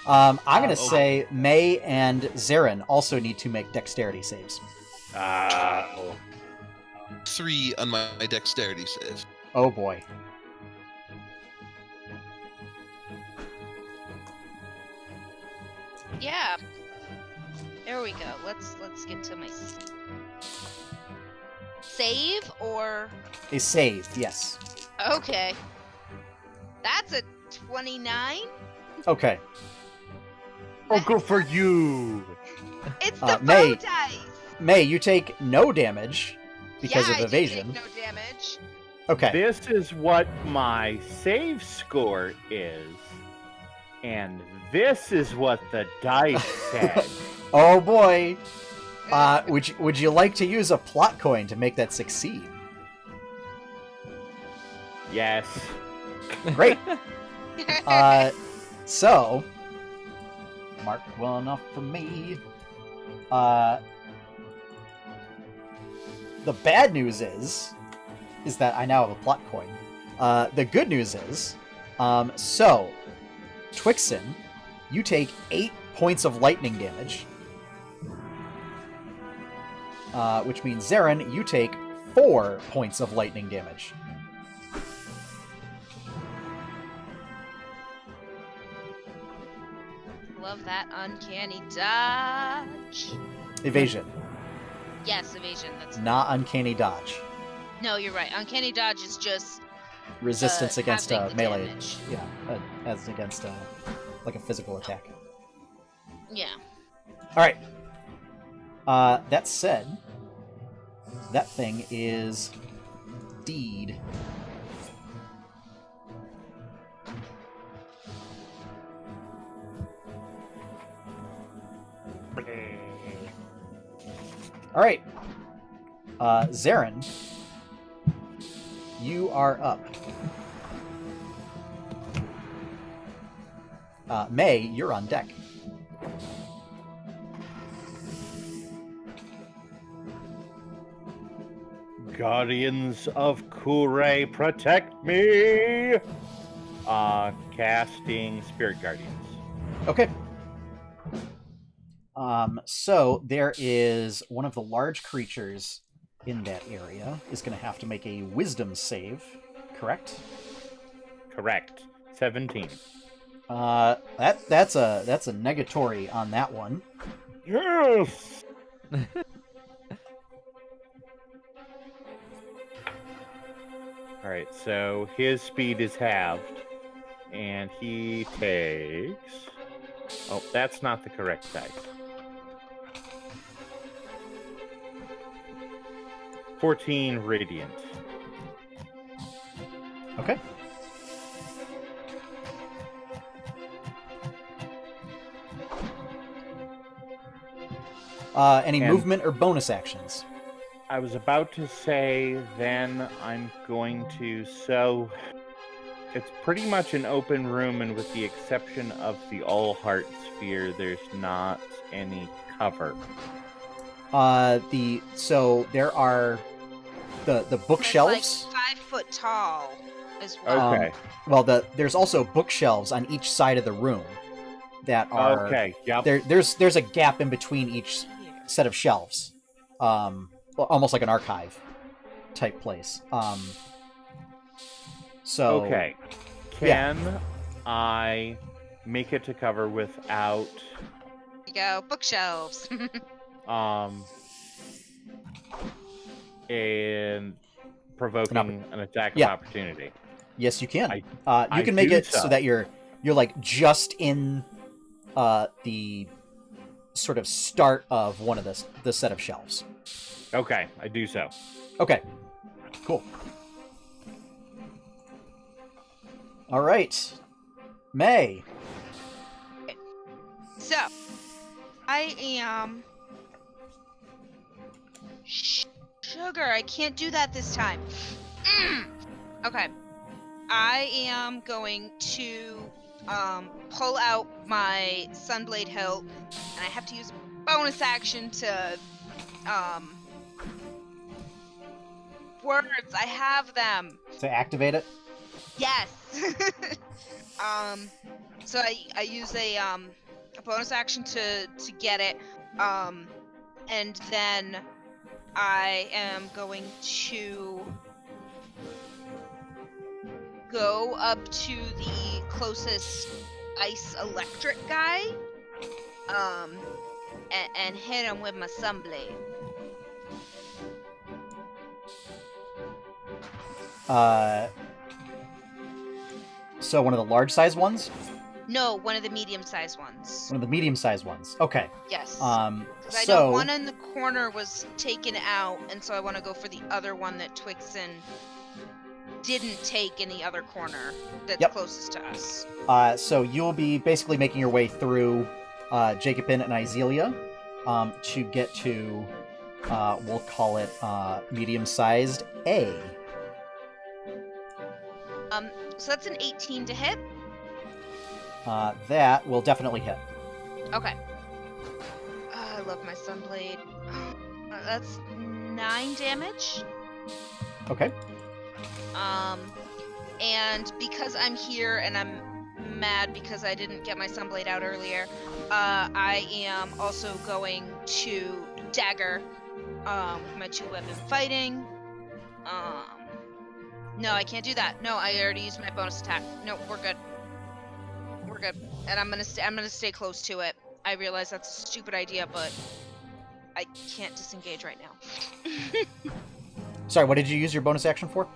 [SPEAKER 1] I'm going to say May and Zarin also need to make dexterity saves.
[SPEAKER 5] 3 on my dexterity save.
[SPEAKER 1] Oh boy.
[SPEAKER 2] Yeah. There we go. Let's get to my save or
[SPEAKER 1] A save, yes.
[SPEAKER 2] okay. That's a 29.
[SPEAKER 1] Okay.
[SPEAKER 3] Oh, good for you.
[SPEAKER 2] It's the
[SPEAKER 1] May.
[SPEAKER 2] bow dice.
[SPEAKER 1] May, you take no damage because
[SPEAKER 2] yeah,
[SPEAKER 1] of evasion.
[SPEAKER 2] I do take no damage.
[SPEAKER 1] Okay.
[SPEAKER 3] This is what my save score is. And this is what the dice said.
[SPEAKER 1] Oh boy. Would you like to use a plot coin to make that succeed?
[SPEAKER 3] Yes.
[SPEAKER 1] Great. So mark one off for me. The bad news is that I now have a plot coin. The good news is, so Twixen, you take 8 points of lightning damage, which means Zarin, you take 4 points of lightning damage.
[SPEAKER 2] Love that uncanny dodge.
[SPEAKER 1] Evasion,
[SPEAKER 2] Yes, evasion. That's
[SPEAKER 1] not uncanny dodge.
[SPEAKER 2] no, you're right. Uncanny dodge is just
[SPEAKER 1] Resistance against
[SPEAKER 2] having the
[SPEAKER 1] melee.
[SPEAKER 2] damage.
[SPEAKER 1] Yeah, as against like a physical attack.
[SPEAKER 2] Yeah.
[SPEAKER 1] All right. That said, that thing is deed. All right. Zarin, you are up. May, you're on deck.
[SPEAKER 3] Guardians of Kure, protect me! Casting Spirit Guardians.
[SPEAKER 1] Okay. So there is one of the large creatures in that area is going to have to make a wisdom save, correct?
[SPEAKER 3] Correct. 17.
[SPEAKER 1] That's a negatory on that one.
[SPEAKER 3] Yes! Alright, so his speed is halved, and he takes... Oh, that's not the correct dice. 14 radiant.
[SPEAKER 1] Okay. Any
[SPEAKER 3] And-
[SPEAKER 1] movement or bonus actions?
[SPEAKER 3] I was about to say, then I'm going to... So, it's pretty much an open room, and with the exception of the AllHeart sphere, there's not any cover.
[SPEAKER 1] So there are the bookshelves.
[SPEAKER 2] Like 5 foot tall as well.
[SPEAKER 3] Okay.
[SPEAKER 1] Well, there's also bookshelves on each side of the room that are
[SPEAKER 3] Okay, yep.
[SPEAKER 1] There's a gap in between each set of shelves, almost like an archive type place. So
[SPEAKER 3] Okay. Can I make it to cover without
[SPEAKER 2] You go bookshelves.
[SPEAKER 3] and provoking an attack of
[SPEAKER 1] Yeah.
[SPEAKER 3] opportunity?
[SPEAKER 1] Yes, you can. You can make it so that you're like just in the sort of start of one of the set of shelves.
[SPEAKER 3] Okay, I do so.
[SPEAKER 1] Okay, cool. All right, May.
[SPEAKER 2] So, I am... Sugar, I can't do that this time. Okay. I am going to pull out my Sunblade hilt, and I have to use bonus action to words. I have them.
[SPEAKER 1] To activate it?
[SPEAKER 2] Yes. So I use a bonus action to get it. And then I am going to go up to the closest ice electric guy, and hit him with my Sunblade.
[SPEAKER 1] So one of the large size ones?
[SPEAKER 2] No, one of the medium-sized ones.
[SPEAKER 1] One of the medium-sized ones. Okay.
[SPEAKER 2] Yes.
[SPEAKER 1] So
[SPEAKER 2] I know one in the corner was taken out, and so I want to go for the other one that Twixen didn't take in the other corner that's closest to us.
[SPEAKER 1] So you'll be basically making your way through Jacobin and Izelia to get to, we'll call it medium-sized A.
[SPEAKER 2] So that's an 18 to hit?
[SPEAKER 1] That will definitely hit.
[SPEAKER 2] Okay. I love my Sunblade. That's 9 damage.
[SPEAKER 1] Okay.
[SPEAKER 2] And because I'm here and I'm mad because I didn't get my Sunblade out earlier, I am also going to dagger with my 2-weapon fighting. No, I can't do that. No, I already used my bonus attack. No, we're good. We're good. And I'm gonna stay close to it. I realize that's a stupid idea, but I can't disengage right now.
[SPEAKER 1] Sorry, what did you use your bonus action for?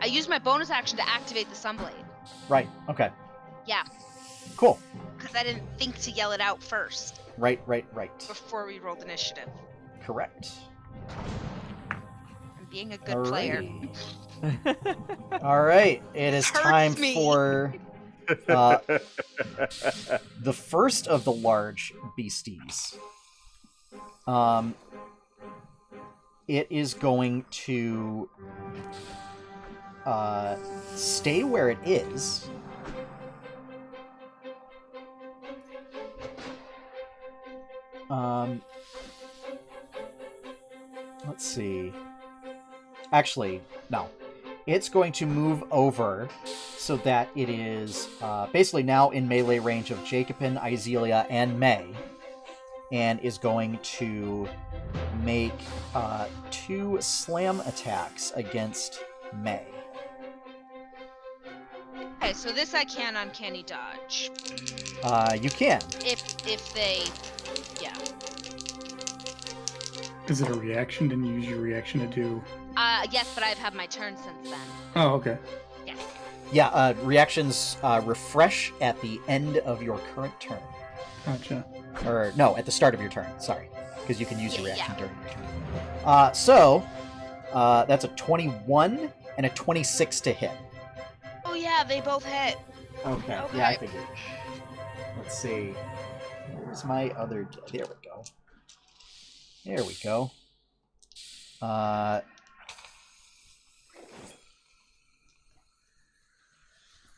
[SPEAKER 2] I used my bonus action to activate the Sunblade.
[SPEAKER 1] Right. Okay.
[SPEAKER 2] Yeah.
[SPEAKER 1] Cool.
[SPEAKER 2] Because I didn't think to yell it out first.
[SPEAKER 1] Right.
[SPEAKER 2] Before we rolled initiative.
[SPEAKER 1] Correct.
[SPEAKER 2] I'm being a good player.
[SPEAKER 1] All right. It is time for the first of the large beasties. It is going to stay where it is. Let's see. Actually, no. It's going to move over so that it is basically now in melee range of Jacobin, Izelia, and May, and is going to make 2 slam attacks against May.
[SPEAKER 2] Okay, so this I can uncanny dodge.
[SPEAKER 1] You can.
[SPEAKER 2] If they, yeah.
[SPEAKER 4] Is it a reaction? Didn't you use your reaction to do?
[SPEAKER 2] Yes, but I've had my turn since then.
[SPEAKER 4] Oh, okay.
[SPEAKER 2] Yes.
[SPEAKER 1] Yeah, reactions refresh at the end of your current turn.
[SPEAKER 4] Gotcha.
[SPEAKER 1] Or, no, at the start of your turn, sorry. Because you can use your reaction during your turn. So, that's a 21 and a 26 to hit.
[SPEAKER 2] Oh yeah, they both hit.
[SPEAKER 1] Okay. Yeah, I figured. Let's see. Where's my other... There we go. There we go.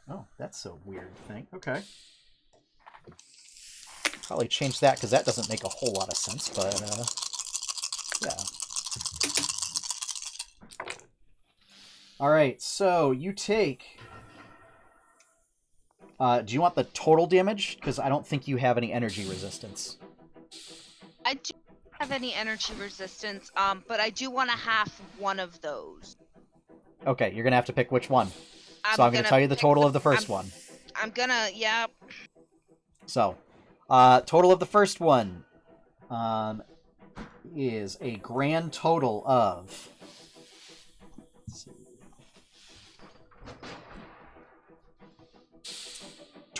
[SPEAKER 1] Oh, that's a weird thing. Okay. Probably change that because that doesn't make a whole lot of sense, but yeah. Alright, so you take... do you want the total damage? Because I don't think you have any energy resistance.
[SPEAKER 2] I do have any energy resistance, but I do want to half one of those.
[SPEAKER 1] Okay, you're going to have to pick which one. So I'm going to tell you the total of the first one.
[SPEAKER 2] I'm gonna, yeah.
[SPEAKER 1] So, total of the first one is a grand total of... Let's see.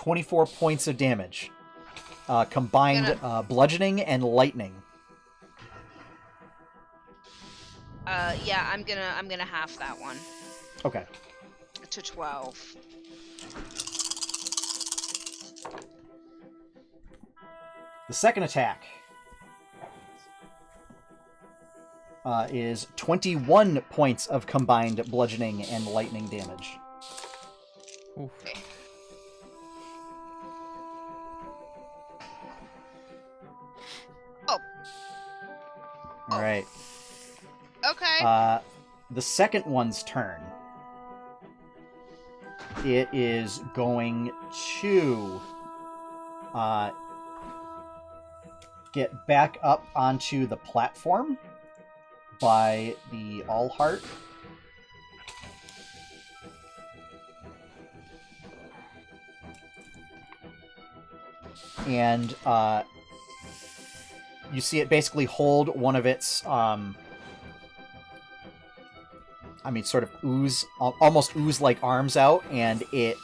[SPEAKER 1] 24 points of damage. Combined bludgeoning and lightning.
[SPEAKER 2] Yeah, I'm gonna half that one.
[SPEAKER 1] Okay.
[SPEAKER 2] To 12.
[SPEAKER 1] The second attack is 21 points of combined bludgeoning and lightning damage.
[SPEAKER 6] Oof.
[SPEAKER 2] Okay. Oh.
[SPEAKER 1] All right.
[SPEAKER 2] Okay.
[SPEAKER 1] The second one's turn. It is going to get back up onto the platform by the AllHeart. And you see it basically hold one of its sort of almost ooze-like arms out, and it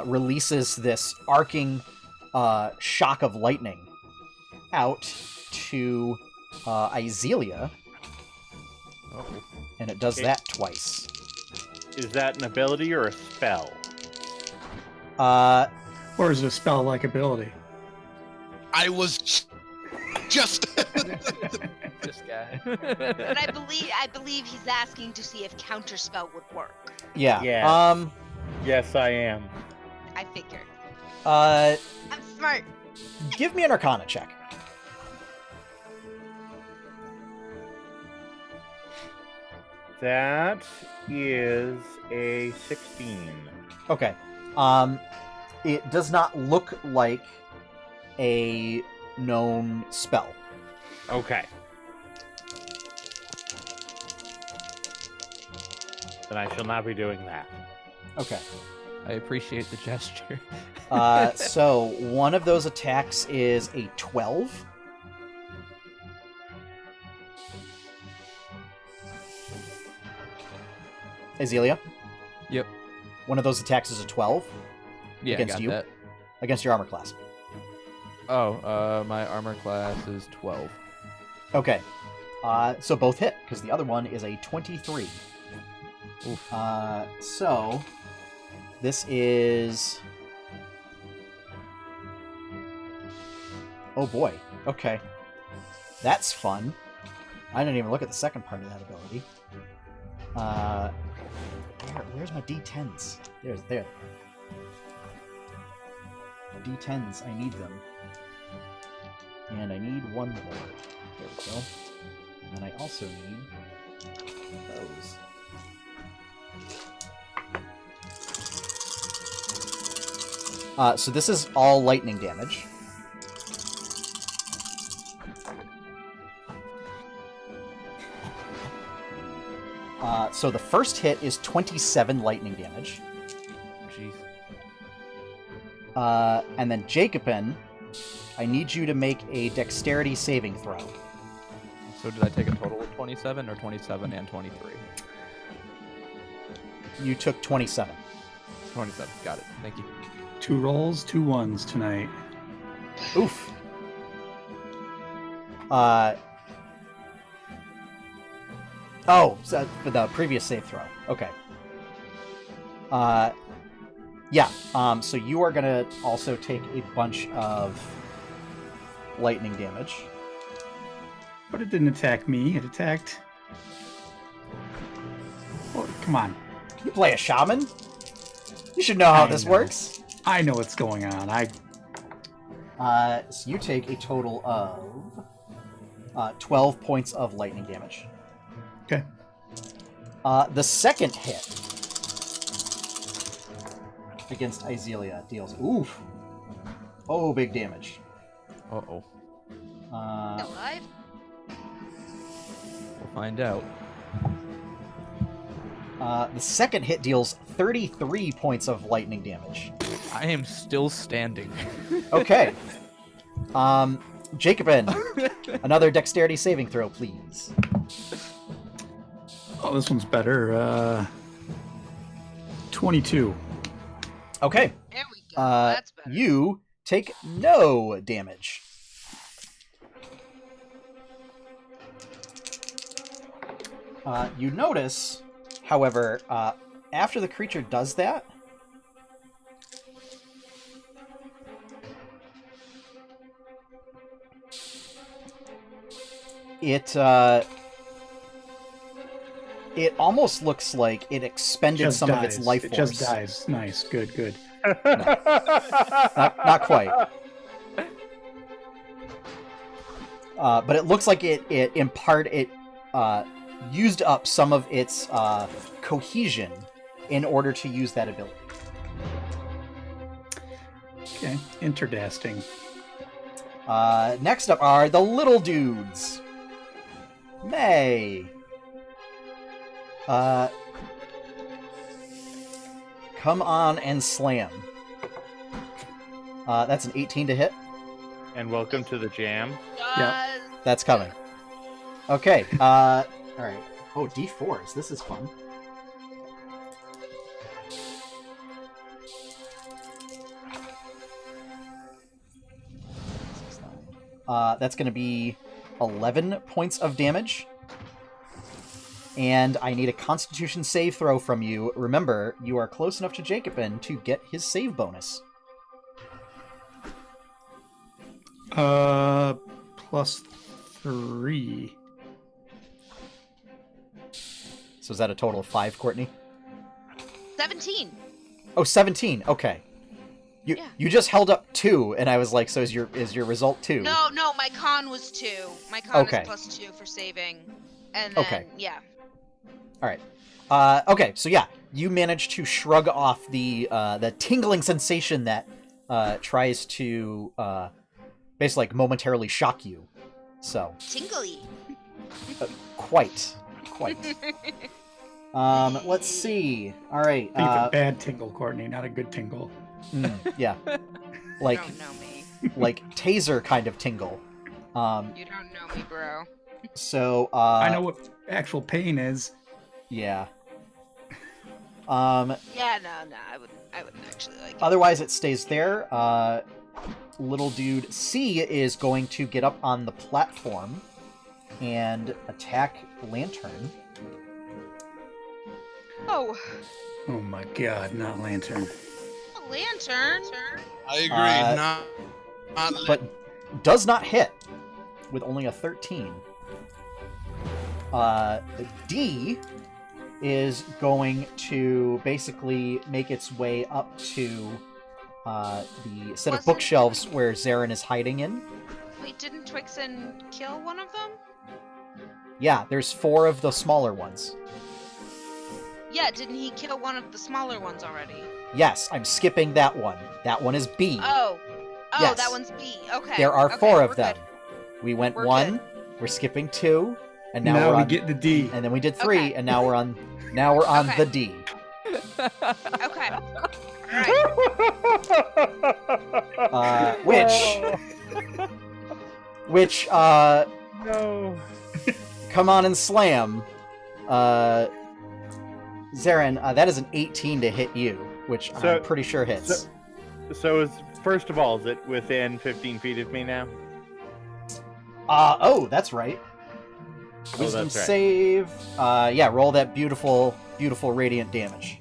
[SPEAKER 1] releases this arcing shock of lightning out to Izelia.
[SPEAKER 6] Uh-oh.
[SPEAKER 1] And it does that twice.
[SPEAKER 3] Is that an ability or a spell?
[SPEAKER 4] Or is it a spell-like ability?
[SPEAKER 5] I was just...
[SPEAKER 6] This guy.
[SPEAKER 2] But I believe he's asking to see if counterspell would work.
[SPEAKER 1] Yeah.
[SPEAKER 3] Yeah. Yes, I am.
[SPEAKER 2] I figured.
[SPEAKER 1] I'm
[SPEAKER 2] smart.
[SPEAKER 1] Give me an Arcana check.
[SPEAKER 3] That is a 16.
[SPEAKER 1] Okay. It does not look like a known spell.
[SPEAKER 3] Okay. Then I shall not be doing that.
[SPEAKER 1] Okay.
[SPEAKER 6] I appreciate the gesture.
[SPEAKER 1] So one of those attacks is a 12. Azealia?
[SPEAKER 6] Yep.
[SPEAKER 1] One of those attacks is a 12
[SPEAKER 6] Yeah,
[SPEAKER 1] against
[SPEAKER 6] got
[SPEAKER 1] you?
[SPEAKER 6] that.
[SPEAKER 1] Against your armor class.
[SPEAKER 6] Oh, my armor class is 12.
[SPEAKER 1] Okay. So both hit, because the other one is a 23.
[SPEAKER 6] Oof.
[SPEAKER 1] So this is... Oh boy. Okay. That's fun. I didn't even look at the second part of that ability. Where's my D10s? There. D10s, I need them. And I need one more. There we go. And then I also need those. So this is all lightning damage. So the first hit is 27 lightning damage.
[SPEAKER 6] Jeez.
[SPEAKER 1] And then Jacobin, I need you to make a dexterity saving throw.
[SPEAKER 6] So did I take a total of 27 or 27 and 23?
[SPEAKER 1] You took 27.
[SPEAKER 6] 27. Got it. Thank you.
[SPEAKER 4] 2 rolls, 2 ones tonight.
[SPEAKER 1] Oof. Oh, so for the previous save throw. Okay. Yeah. So you are gonna also take a bunch of lightning damage.
[SPEAKER 4] But it didn't attack me. It attacked... Oh, come on.
[SPEAKER 1] You play a shaman? You should know how this
[SPEAKER 4] know.
[SPEAKER 1] works.
[SPEAKER 4] I know what's going on.
[SPEAKER 1] So you take a total of 12 points of lightning damage.
[SPEAKER 4] Okay.
[SPEAKER 1] The second hit against Izealia deals... Oof. Oh, big damage.
[SPEAKER 6] Uh-oh.
[SPEAKER 2] Alive?
[SPEAKER 6] We'll find out.
[SPEAKER 1] The second hit deals 33 points of lightning damage.
[SPEAKER 6] I am still standing.
[SPEAKER 1] Okay. Jacobin, another dexterity saving throw, please.
[SPEAKER 4] Oh, this one's better. 22.
[SPEAKER 1] Okay.
[SPEAKER 2] There we That's better.
[SPEAKER 1] You take no damage. You notice, however, after the creature does that, it almost looks like it expended some of its life force.
[SPEAKER 4] It just dies. Nice. Good.
[SPEAKER 1] Not quite. But it looks like it used up some of its cohesion in order to use that ability.
[SPEAKER 4] Okay, interdasting.
[SPEAKER 1] Next up are the little dudes. May. Come on and slam. That's an 18 to hit.
[SPEAKER 3] And welcome to the jam.
[SPEAKER 4] Yeah.
[SPEAKER 1] That's coming. Okay. All right. Oh, D4s. This is fun. That's going to be 11 points of damage. And I need a Constitution save throw from you. Remember, you are close enough to Jacobin to get his save bonus.
[SPEAKER 4] +3.
[SPEAKER 1] So is that a total of 5, Courtney?
[SPEAKER 2] 17.
[SPEAKER 1] Oh, 17. Okay. You just held up 2, and I was like, so is your result 2?
[SPEAKER 2] No, my con was 2. My con
[SPEAKER 1] Okay.
[SPEAKER 2] is +2 for saving. And then,
[SPEAKER 1] Okay.
[SPEAKER 2] yeah.
[SPEAKER 1] All right. Okay, so yeah, you manage to shrug off the tingling sensation that tries to basically like momentarily shock you. So
[SPEAKER 2] Tingly.
[SPEAKER 1] quite. Let's see. All right.
[SPEAKER 4] It's a bad tingle, Courtney, not a good tingle.
[SPEAKER 1] Yeah. Like
[SPEAKER 2] You don't know me.
[SPEAKER 1] like taser kind of tingle.
[SPEAKER 2] You don't know me, bro.
[SPEAKER 1] So
[SPEAKER 4] I know what actual pain is.
[SPEAKER 1] Yeah.
[SPEAKER 2] Yeah, no, I wouldn't actually like it.
[SPEAKER 1] Otherwise, it stays there. Little dude C is going to get up on the platform and attack Lantern.
[SPEAKER 2] Oh,
[SPEAKER 4] Oh my god, not Lantern.
[SPEAKER 2] a lantern.
[SPEAKER 5] I agree.
[SPEAKER 1] But does not hit with only a 13. D is going to basically make its way up to the set of
[SPEAKER 2] Wasn't-
[SPEAKER 1] bookshelves where Zarin is hiding in.
[SPEAKER 2] Wait, didn't Twixen kill one of them?
[SPEAKER 1] Yeah, there's 4 of the smaller ones.
[SPEAKER 2] Yeah, didn't he kill one of the smaller ones already?
[SPEAKER 1] Yes, I'm skipping that one. That one is B.
[SPEAKER 2] Oh,
[SPEAKER 1] Yes.
[SPEAKER 2] that one's B. Okay.
[SPEAKER 1] There are
[SPEAKER 2] okay,
[SPEAKER 1] 4 of
[SPEAKER 2] we're
[SPEAKER 1] them.
[SPEAKER 2] good.
[SPEAKER 1] We went
[SPEAKER 2] We're
[SPEAKER 1] 1,
[SPEAKER 2] good.
[SPEAKER 1] we're skipping 2, and now
[SPEAKER 4] Now
[SPEAKER 1] we're
[SPEAKER 4] we
[SPEAKER 1] on,
[SPEAKER 4] get the D.
[SPEAKER 1] and then we did 3,
[SPEAKER 2] Okay.
[SPEAKER 1] and now we're on
[SPEAKER 2] Okay.
[SPEAKER 1] the D.
[SPEAKER 2] Okay. Alright.
[SPEAKER 1] Which
[SPEAKER 3] No.
[SPEAKER 1] come on and slam. Zarin, that is an 18 to hit you, which
[SPEAKER 3] So-
[SPEAKER 1] I'm pretty sure hits.
[SPEAKER 3] So first of all, is it within 15 feet of me now?
[SPEAKER 1] Oh, that's right.
[SPEAKER 3] Oh,
[SPEAKER 1] Wisdom
[SPEAKER 3] that's right.
[SPEAKER 1] save. Yeah, roll that beautiful radiant damage.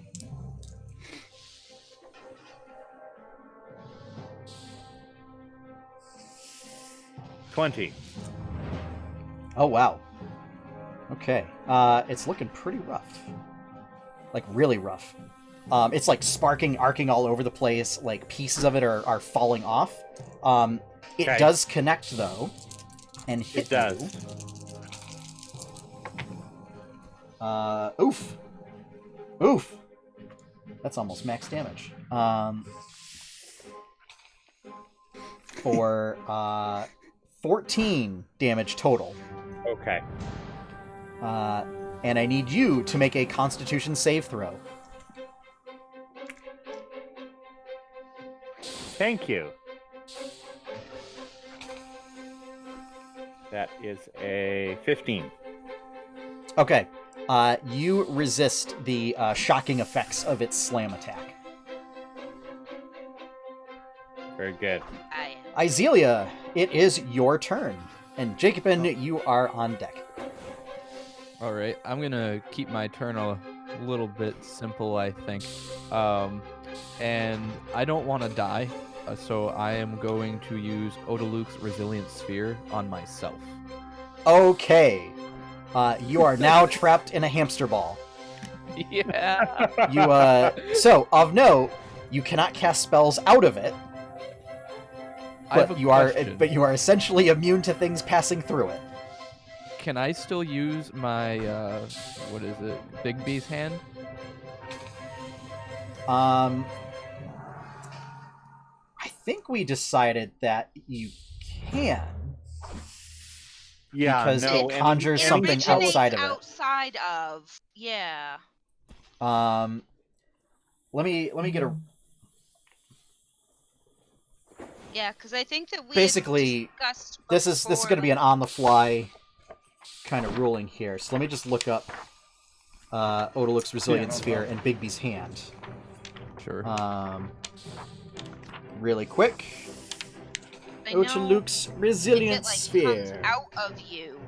[SPEAKER 3] $20.
[SPEAKER 1] Oh, wow. Okay. It's looking pretty rough. Like, really rough. It's, like, sparking, arcing all over the place. Like, pieces of it are falling off. It
[SPEAKER 3] Okay.
[SPEAKER 1] does connect, though. And hit
[SPEAKER 3] It does.
[SPEAKER 1] you. Oof. That's almost max damage. For 14 damage total.
[SPEAKER 3] Okay.
[SPEAKER 1] And I need you to make a Constitution save throw.
[SPEAKER 3] Thank you. That is a 15.
[SPEAKER 1] Okay. You resist the shocking effects of its slam attack.
[SPEAKER 3] Very good.
[SPEAKER 1] Izelia, it is your turn. And Jacobin, you are on deck.
[SPEAKER 6] All right, I'm gonna keep my turn a little bit simple, I think. And I don't want to die, so I am going to use Odaluk's Resilient Sphere on myself.
[SPEAKER 1] Okay. You are now trapped in a hamster ball.
[SPEAKER 6] Yeah.
[SPEAKER 1] So, of note, you cannot cast spells out of it. But you are essentially immune to things passing through it.
[SPEAKER 6] Can I still use my what is it? Bigby's hand?
[SPEAKER 1] I think we decided that you can.
[SPEAKER 3] Yeah,
[SPEAKER 1] because
[SPEAKER 3] no,
[SPEAKER 1] it conjures something outside of it.
[SPEAKER 2] Outside of, yeah.
[SPEAKER 1] Let me get a.
[SPEAKER 2] Yeah, because I think that we
[SPEAKER 1] basically this is going to be an on the fly kind of ruling here. So let me just look up Odaluk's Resilient Sphere and Bigby's hand.
[SPEAKER 6] Sure.
[SPEAKER 1] Really quick. Odaluk's Resilient Sphere.
[SPEAKER 2] Comes out of you.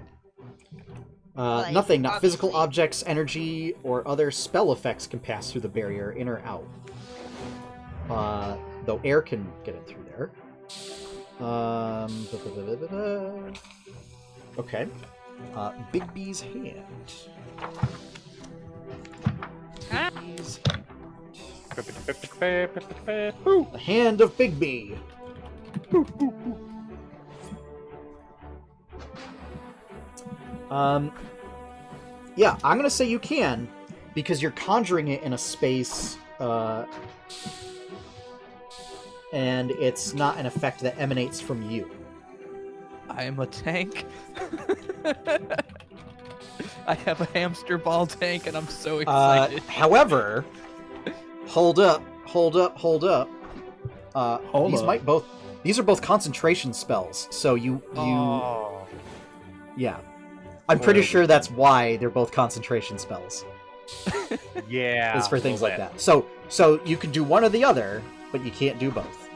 [SPEAKER 1] Nothing, not physical objects, energy, or other spell effects can pass through the barrier, in or out. Though air can get it through there. Okay. Bigby's hand. Bigby's hand. The hand of Bigby. Yeah, I'm gonna say you can, because you're conjuring it in a space, and it's not an effect that emanates from you.
[SPEAKER 6] I am a tank. I have a hamster ball tank, and I'm so excited.
[SPEAKER 1] However, hold up. These are both concentration spells, so you. Yeah. I'm pretty sure that's why they're both concentration spells.
[SPEAKER 3] Yeah.
[SPEAKER 1] Is for things like that. So you can do one or the other, but you can't do both.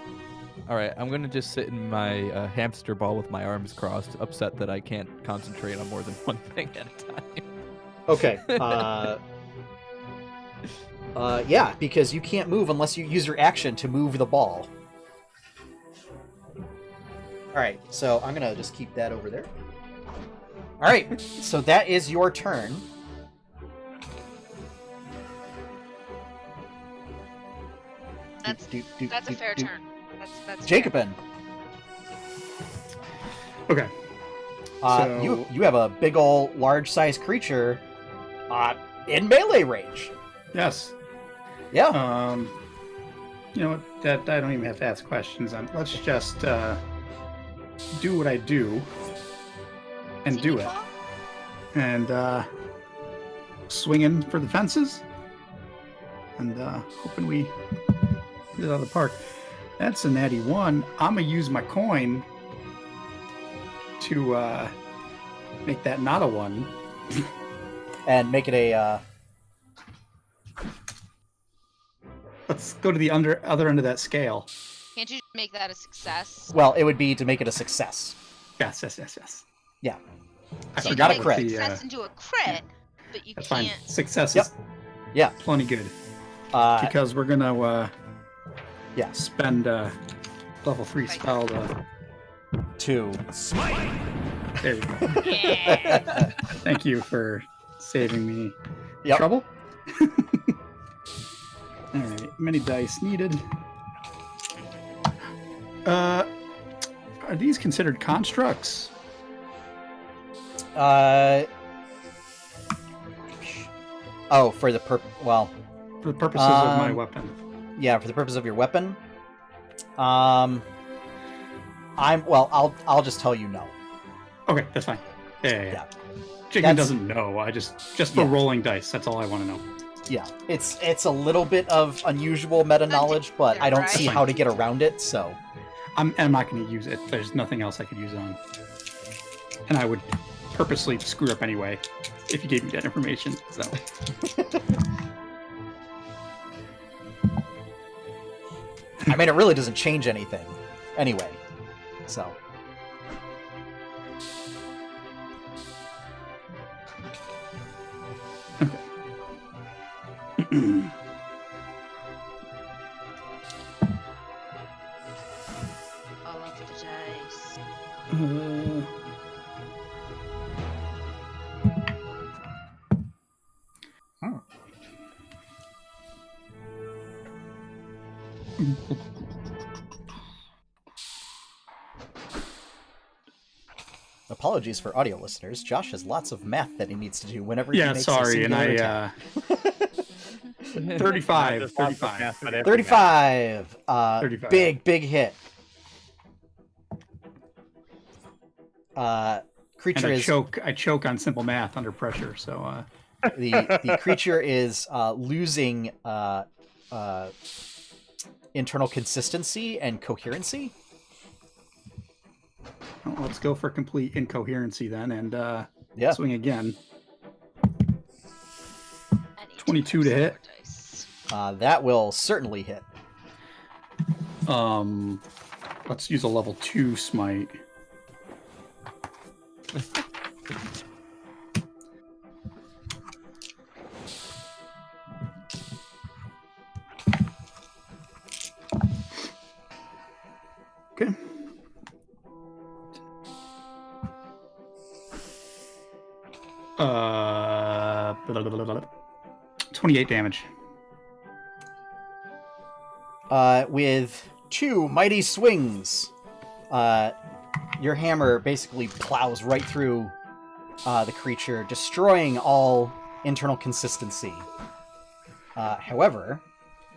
[SPEAKER 6] All right, I'm going to just sit in my hamster ball with my arms crossed, upset that I can't concentrate on more than one thing at a time. Okay.
[SPEAKER 1] Yeah, because you can't move unless you use your action to move the ball. All right, so I'm going to just keep that over there. All right, so that is your turn.
[SPEAKER 2] That's a fair turn. That's
[SPEAKER 1] Jacobin.
[SPEAKER 4] Okay.
[SPEAKER 1] So... you have a big ol' large-sized creature in melee range.
[SPEAKER 4] Yes.
[SPEAKER 1] Yeah.
[SPEAKER 4] You know what? That I don't even have to ask questions on. Let's just do what I do and do it. And swinging for the fences and hoping we get it out of the park. That's a natty 1. I'm gonna use my coin to make that not a 1
[SPEAKER 1] and make it a
[SPEAKER 4] let's go to the other end of that scale.
[SPEAKER 2] Can't you make that a success?
[SPEAKER 1] Well, it would be to make it a success.
[SPEAKER 4] Yes.
[SPEAKER 1] Yeah.
[SPEAKER 4] I
[SPEAKER 2] so
[SPEAKER 1] forgot
[SPEAKER 2] you
[SPEAKER 1] a crit.
[SPEAKER 2] Success into a crit, but you
[SPEAKER 4] That's
[SPEAKER 2] can't.
[SPEAKER 4] Fine. Success is plenty good. Because we're gonna spend level 3 spell
[SPEAKER 1] to smite.
[SPEAKER 4] There you go.
[SPEAKER 2] Yeah.
[SPEAKER 4] Thank you for saving me
[SPEAKER 1] Yep.
[SPEAKER 4] trouble. Alright, many dice needed. Are these considered constructs?
[SPEAKER 1] For the
[SPEAKER 4] for the purposes of my weapon.
[SPEAKER 1] Yeah, for the purpose of your weapon. I'll just tell you no.
[SPEAKER 4] Okay, that's fine. Yeah. Chicken doesn't know. I just for rolling dice. That's all I want to know.
[SPEAKER 1] Yeah, it's a little bit of unusual meta knowledge, but I don't see how to get around it. So
[SPEAKER 4] I'm not going to use it. There's nothing else I could use on, and I would purposely screw up anyway if you gave me that information. So.
[SPEAKER 1] I mean, it really doesn't change anything anyway. So.
[SPEAKER 2] All of the dice.
[SPEAKER 1] Apologies for audio listeners. Josh has lots of math that he needs to do whenever he makes a
[SPEAKER 4] sorry, and
[SPEAKER 1] singular attack.
[SPEAKER 4] 35.
[SPEAKER 1] 35.
[SPEAKER 4] 35.
[SPEAKER 1] Big hit. Creature
[SPEAKER 4] And
[SPEAKER 1] is
[SPEAKER 4] I choke on simple math under pressure, so
[SPEAKER 1] the creature is losing internal consistency and coherency.
[SPEAKER 4] well, let's go for complete incoherency then, and swing again. 22 to hit.
[SPEAKER 1] That will certainly hit.
[SPEAKER 4] Let's use a level 2 smite. Okay. Uh, 28 damage.
[SPEAKER 1] With 2 mighty swings, your hammer basically plows right through the creature, destroying all internal consistency. However,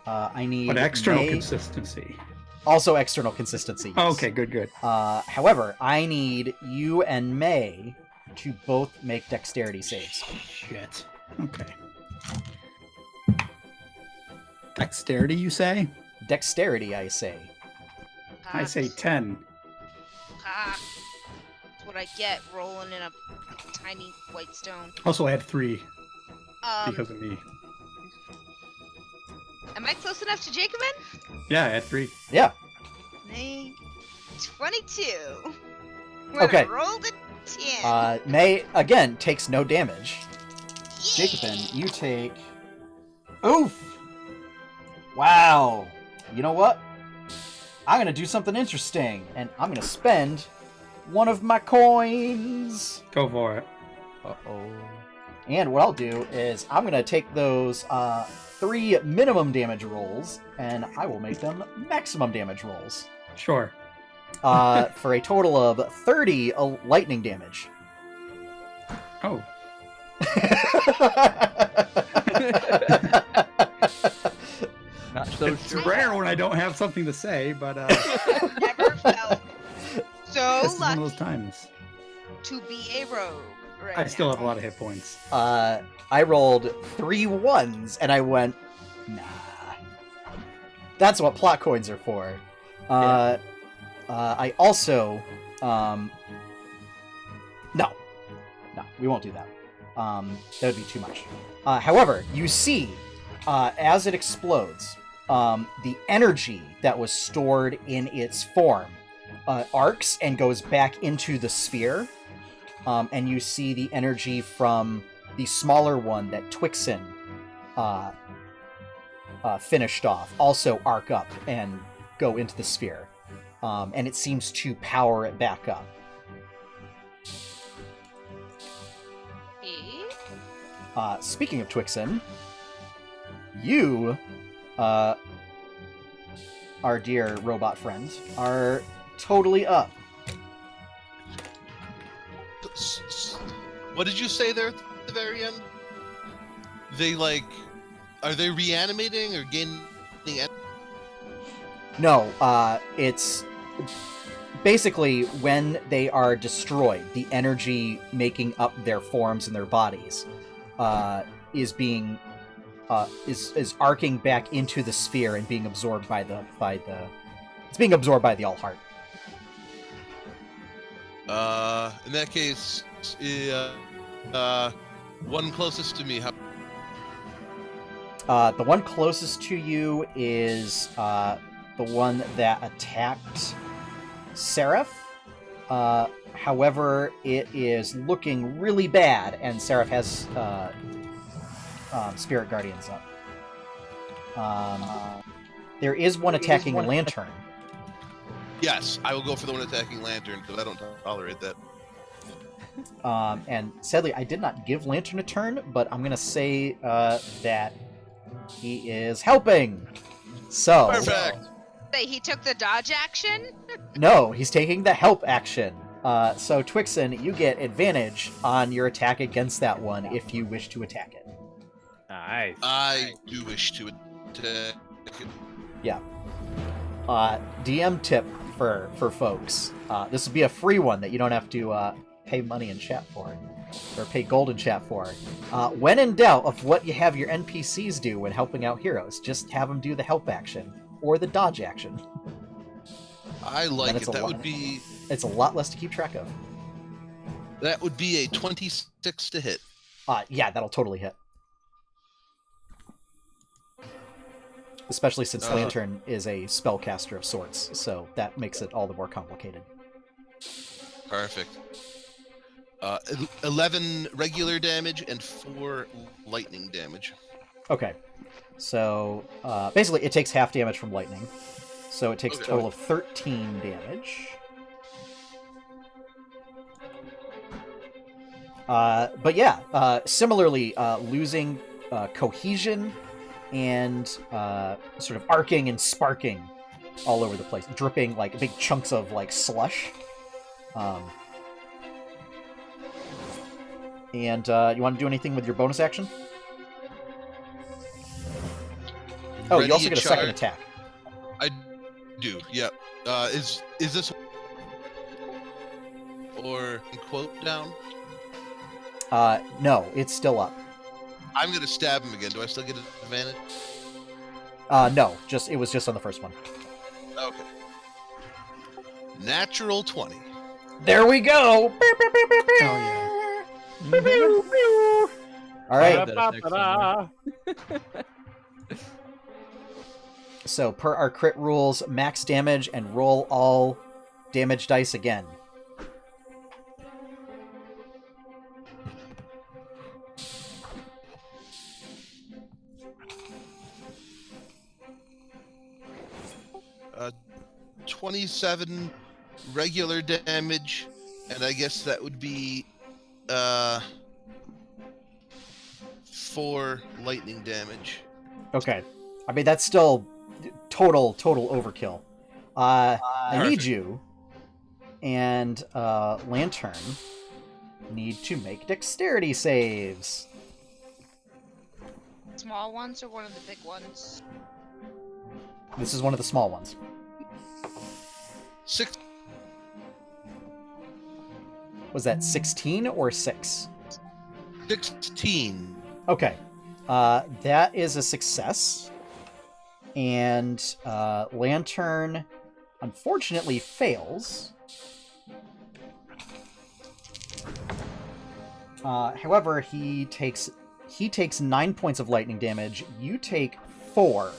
[SPEAKER 1] I need...
[SPEAKER 4] But external consistency.
[SPEAKER 1] Also external consistency.
[SPEAKER 4] Oh, okay, good.
[SPEAKER 1] However, I need you and May to both make dexterity saves.
[SPEAKER 4] Shit. Okay. Dexterity, you say?
[SPEAKER 1] Dexterity, I say.
[SPEAKER 4] I say 10.
[SPEAKER 2] That's what I get rolling in a tiny white stone.
[SPEAKER 4] Also, I had 3 because of me.
[SPEAKER 2] Am I close enough to Jacobin?
[SPEAKER 4] Yeah, I had 3.
[SPEAKER 1] Yeah.
[SPEAKER 2] 22.
[SPEAKER 1] Okay.
[SPEAKER 2] Rolled a 10.
[SPEAKER 1] May, again, takes no damage.
[SPEAKER 2] Yeah.
[SPEAKER 1] Jacobin, you take... Oof! Wow. You know what? I'm gonna do something interesting, and I'm gonna spend one of my coins!
[SPEAKER 4] Go for it.
[SPEAKER 6] Uh-oh.
[SPEAKER 1] And what I'll do is I'm gonna take those 3 minimum damage rolls, and I will make them maximum damage rolls.
[SPEAKER 4] Sure.
[SPEAKER 1] For a total of 30 lightning damage.
[SPEAKER 4] Oh.
[SPEAKER 6] Not so
[SPEAKER 4] It's
[SPEAKER 6] sure.
[SPEAKER 4] rare when I don't have something to say, but
[SPEAKER 2] Never felt so
[SPEAKER 4] this is one of
[SPEAKER 2] lucky
[SPEAKER 4] those times.
[SPEAKER 2] to be a rogue. Right
[SPEAKER 4] I still
[SPEAKER 2] now.
[SPEAKER 4] have a lot of hit points.
[SPEAKER 1] I rolled 3 1s, and I went, nah. That's what plot coins are for. I also, no, we won't do that. That would be too much. However, you see, as it explodes, the energy that was stored in its form arcs and goes back into the sphere, and you see the energy from the smaller one that Twixen finished off also arc up and go into the sphere. And it seems to power it back up. Speaking of Twixen, you, our dear robot friend, are totally up.
[SPEAKER 5] What did you say there at the very end? They are they reanimating or gaining?
[SPEAKER 1] No, it's basically when they are destroyed, the energy making up their forms and their bodies is being is arcing back into the sphere and being absorbed by the it's being absorbed by the AllHeart.
[SPEAKER 5] In that case, one closest to me. The
[SPEAKER 1] one closest to you is the the one that attacked Seraph. However, it is looking really bad, and Seraph has Spirit Guardians up. There is one attacking Lantern.
[SPEAKER 5] Yes, I will go for the one attacking Lantern, because I don't tolerate that.
[SPEAKER 1] And sadly, I did not give Lantern a turn, but I'm going to say that he is helping. So...
[SPEAKER 5] Perfect!
[SPEAKER 2] Say he took the dodge action?
[SPEAKER 1] No, he's taking the help action. So, Twixen, you get advantage on your attack against that one if you wish to attack it.
[SPEAKER 3] Nice.
[SPEAKER 5] I do wish to attack it.
[SPEAKER 1] Yeah. DM tip for folks. This will be a free one that you don't have to pay money in chat for, or pay gold in chat for. When in doubt of what you have your NPCs do when helping out heroes, just have them do the help action or the dodge action.
[SPEAKER 5] I like it. That would be...
[SPEAKER 1] It's a lot less to keep track of.
[SPEAKER 5] That would be a 26 to hit.
[SPEAKER 1] Yeah, that'll totally hit. Especially since Lantern is a spellcaster of sorts, so that makes it all the more complicated.
[SPEAKER 5] Perfect. 11 regular damage and 4 lightning damage.
[SPEAKER 1] Okay. So, basically, it takes half damage from lightning. So it takes a total of 13 damage. But yeah, similarly, losing cohesion and sort of arcing and sparking all over the place, dripping like big chunks of like slush. And you want to do anything with your bonus action? Oh, you also get a second attack.
[SPEAKER 5] I do, yeah. Is this or quote down?
[SPEAKER 1] No, it's still up.
[SPEAKER 5] I'm gonna stab him again. Do I still get an advantage?
[SPEAKER 1] No, it was just on the first one.
[SPEAKER 5] Okay. Natural 20.
[SPEAKER 1] There we go.
[SPEAKER 4] Oh yeah.
[SPEAKER 1] All right. So, per our crit rules, max damage and roll all damage dice again.
[SPEAKER 5] Uh, 27 regular damage, and I guess that would be 4 lightning damage.
[SPEAKER 1] Okay. I mean, that's still total overkill. I need you and Lantern need to make dexterity saves.
[SPEAKER 2] Small ones or one of the big ones?
[SPEAKER 1] This is one of the small ones.
[SPEAKER 5] 6.
[SPEAKER 1] Was that 16 or 6?
[SPEAKER 5] 16.
[SPEAKER 1] Okay. That is a success. And Lantern unfortunately fails. However, he takes 9 points of lightning damage. You take 4.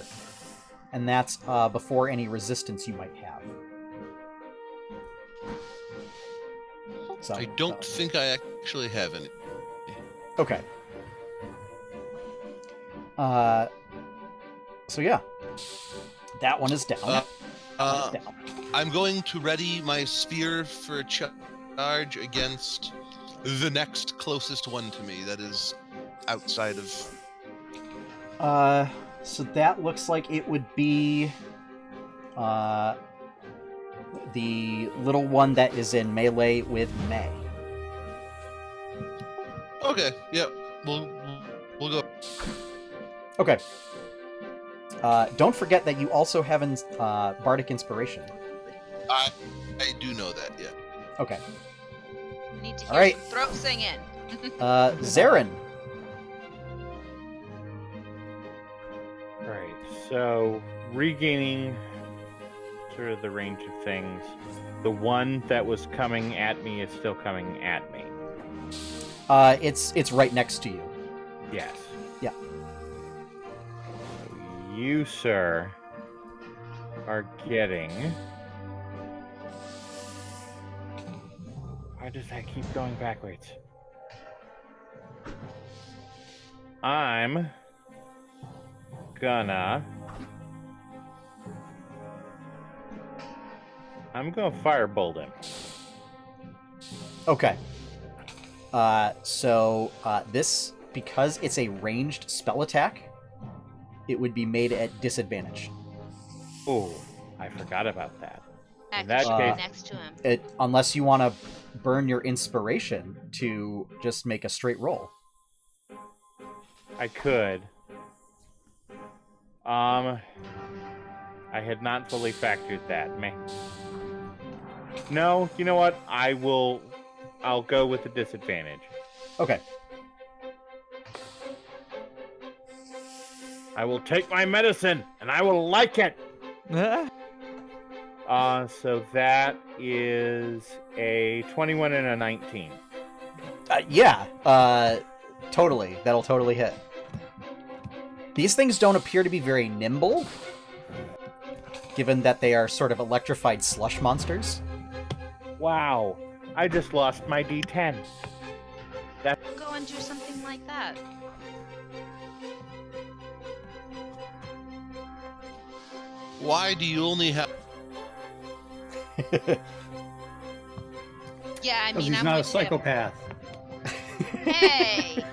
[SPEAKER 1] And that's before any resistance you might have. So,
[SPEAKER 5] I don't think I actually have any.
[SPEAKER 1] Okay. So yeah. That one is down.
[SPEAKER 5] I'm going to ready my spear for a charge against the next closest one to me that is outside of...
[SPEAKER 1] So that looks like it would be the little one that is in melee with May.
[SPEAKER 5] Okay, yeah, we'll go.
[SPEAKER 1] Okay. Don't forget that you also have Bardic Inspiration.
[SPEAKER 5] I do know that, yeah.
[SPEAKER 1] Okay.
[SPEAKER 2] Need to
[SPEAKER 1] All right.
[SPEAKER 2] some throat singing.
[SPEAKER 1] Zarin.
[SPEAKER 3] Right, so regaining sort of the range of things, the one that was coming at me is still coming at me.
[SPEAKER 1] It's right next to you.
[SPEAKER 3] Yes.
[SPEAKER 1] Yeah.
[SPEAKER 3] You, sir, are getting... Why does that keep going backwards? I'm gonna firebolt him.
[SPEAKER 1] Okay. So this, because it's a ranged spell attack, it would be made at disadvantage.
[SPEAKER 3] Oh, I forgot about that.
[SPEAKER 2] In
[SPEAKER 3] that case,
[SPEAKER 2] next to him.
[SPEAKER 1] Unless you want to burn your inspiration to just make a straight roll.
[SPEAKER 3] I could. I had not fully factored that. No, you know what? I'll go with the disadvantage.
[SPEAKER 1] Okay.
[SPEAKER 3] I will take my medicine, and I will like it! So that is a 21 and a 19.
[SPEAKER 1] Yeah, totally. That'll totally hit. These things don't appear to be very nimble, given that they are sort of electrified slush monsters.
[SPEAKER 3] Wow, I just lost my D10.
[SPEAKER 2] Go and do something like that.
[SPEAKER 5] Why do you only have...
[SPEAKER 2] Yeah, I
[SPEAKER 4] Because
[SPEAKER 2] mean,
[SPEAKER 4] he's
[SPEAKER 2] I'm
[SPEAKER 4] not a
[SPEAKER 2] with him.
[SPEAKER 4] psychopath.
[SPEAKER 2] Hey!